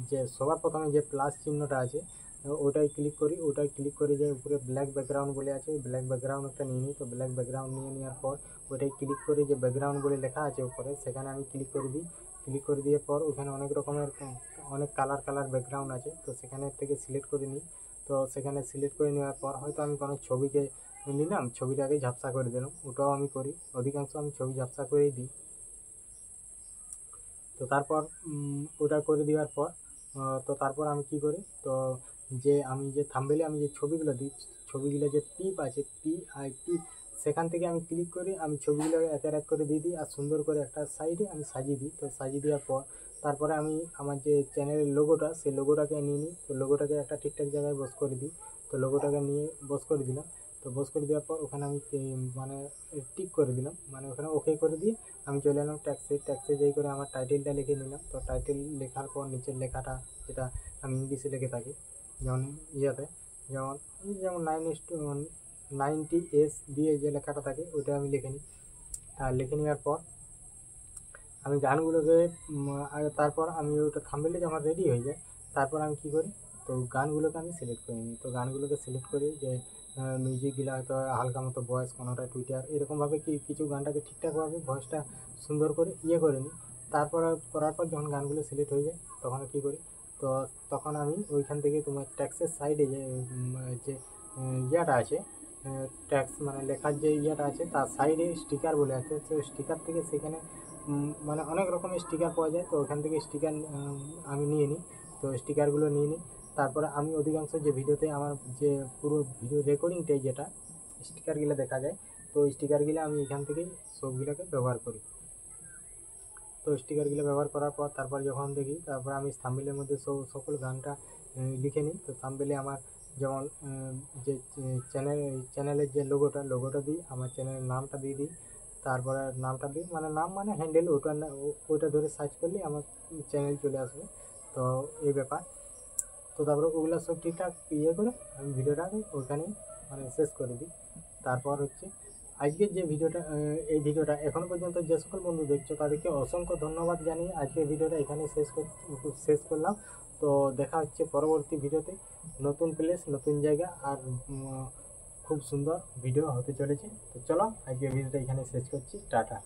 যে সবার প্রথমে যে প্লাস চিহ্নটা আছে ওটাই ক্লিক করি, ওটাই ক্লিক করে যে উপরে ব্ল্যাক ব্যাকগ্রাউন্ড বলে আছে ব্ল্যাক ব্যাকগ্রাউন্ড একটা নিয়ে নিই। তো ব্ল্যাক ব্যাকগ্রাউন্ড নিয়ে নেওয়ার পর ওটাই ক্লিক করে যে ব্যাকগ্রাউন্ড বলে লেখা আছে উপরে সেখানে আমি ক্লিক করে দিই। ক্লিক করে দেওয়ার পর ওখানে অনেক রকমের অনেক কালার ব্যাকগ্রাউন্ড আছে, তো সেখানে থেকে সিলেক্ট করে নিই। তো সেখানে সিলেক্ট করে নেওয়ার পর হয়তো আমি কোনো ছবিকে নিলাম, ছবিটাকে ঝাপসা করে দিলাম, ওটাও আমি করি। অধিকাংশ আমি ছবি ঝাপসা করেই দিই। তো তারপর ওটা করে দেওয়ার পর তো তারপর আমি কি করি, তো আমি যে থাম্বনেলে আমি যে ছবিগুলো দিই, ছবিগুলো যে টিপ আছে PIP সেখান থেকে আমি ক্লিক করি, আমি ছবিগুলো একের এক করে দিয়ে দিই আর সুন্দর করে একটা সাইডে আমি সাজিয়ে দিই। তো সাজিয়ে দেওয়ার পর তারপরে আমি আমার যে চ্যানেলের লোগোটা সেই লোগোটাকে নিয়ে নিই। তো লোগোটাকে একটা ঠিকঠাক জায়গায় বস করে দিই। তো লোগোটাকে নিয়ে বস করে দিলাম। তো বস করে দেওয়ার পর ওখানে আমি মানে টিক করে দিলাম, মানে ওখানে ওকে করে দিয়ে আমি চলে এলাম ট্যাক্সে যাই করে আমার টাইটেলটা লিখে নিলাম। তো টাইটেল লেখার পর নিচের লেখাটা যেটা আমি ইংলিশে লিখে থাকি, যেমন ইয়েতে যেমন 90S দিয়ে যে লেখাটা থাকে ওইটা আমি লিখে নিই। আর লিখে নেওয়ার পর আমি গানগুলোকে তারপর আমি ওটা থাম্বনেলে যে আমার রেডি হয়ে যায় তারপর আমি কী করি, তো গানগুলোকে আমি সিলেক্ট করে নিই। তো গানগুলোকে সিলেক্ট করি যে মিউজিকগুলো হয়তো হালকা মতো ভয়েস, কোনোটা টুইটার, এরকমভাবে কিছু গানটাকে ঠিকঠাকভাবে ভয়েসটা সুন্দর করে করে নিই। তারপর করার পর যখন গানগুলো সিলেক্ট হয়ে যায় তখন কী করি, তো তখন আমি ওইখান থেকে তোমার ট্যাক্সের সাইডে যে ইয়েটা আছে, ট্যাক্স মানে লেখার যে ইয়েটা আছে তার সাইডে স্টিকার বলে আছে। তো স্টিকার থেকে সেখানে মানে অনেক রকমের স্টিকার পাওয়া যায়। তো ওখান থেকে স্টিকার আমি নিয়ে নিই। তো স্টিকারগুলো নিয়ে নিই। তারপরে আমি অধিকাংশ যে ভিডিওতে আমার যে পুরো ভিডিও রেকর্ডিংটাই যেটা স্টিকারগুলো দেখা যায়, তো ওই স্টিকারগুলো আমি এখান থেকেই সবগুলোকে ব্যবহার করি। তো স্টিকারগুলো ব্যবহার করার পর তারপর যখন দেখি তারপর আমি থাম্বনেলের মধ্যে সকল গানটা লিখে নিই। তো থাম্বনেলে আমার যেমন যে চ্যানেলের যে লোগোটা দিই, আমার চ্যানেলের নামটা দিয়ে দিই। তারপরে নামটা দিই মানে নাম মানে হ্যান্ডেল, ওটা ধরে সার্চ করলেই আমার চ্যানেল চলে আসবে। তো এই ব্যাপার। তো তারপরে ওগুলো সব ঠিকঠাক করে আমি ভিডিওটাকে ওইখানেই মানে শেষ করে দিই। তারপর হচ্ছে আজকের যে এই ভিডিওটা এখনও পর্যন্ত যে সকল বন্ধু দেখছো তাদেরকে অসংখ্য ধন্যবাদ জানিয়ে আজকের ভিডিওটা এখানে শেষ করলাম। তো দেখা হচ্ছে পরবর্তী ভিডিওতে, নতুন প্লেস, নতুন জায়গা আর খুব সুন্দর ভিডিও হতে চলেছে। তো চলো আজকের ভিডিওটা এখানে শেষ করছি, টাটা।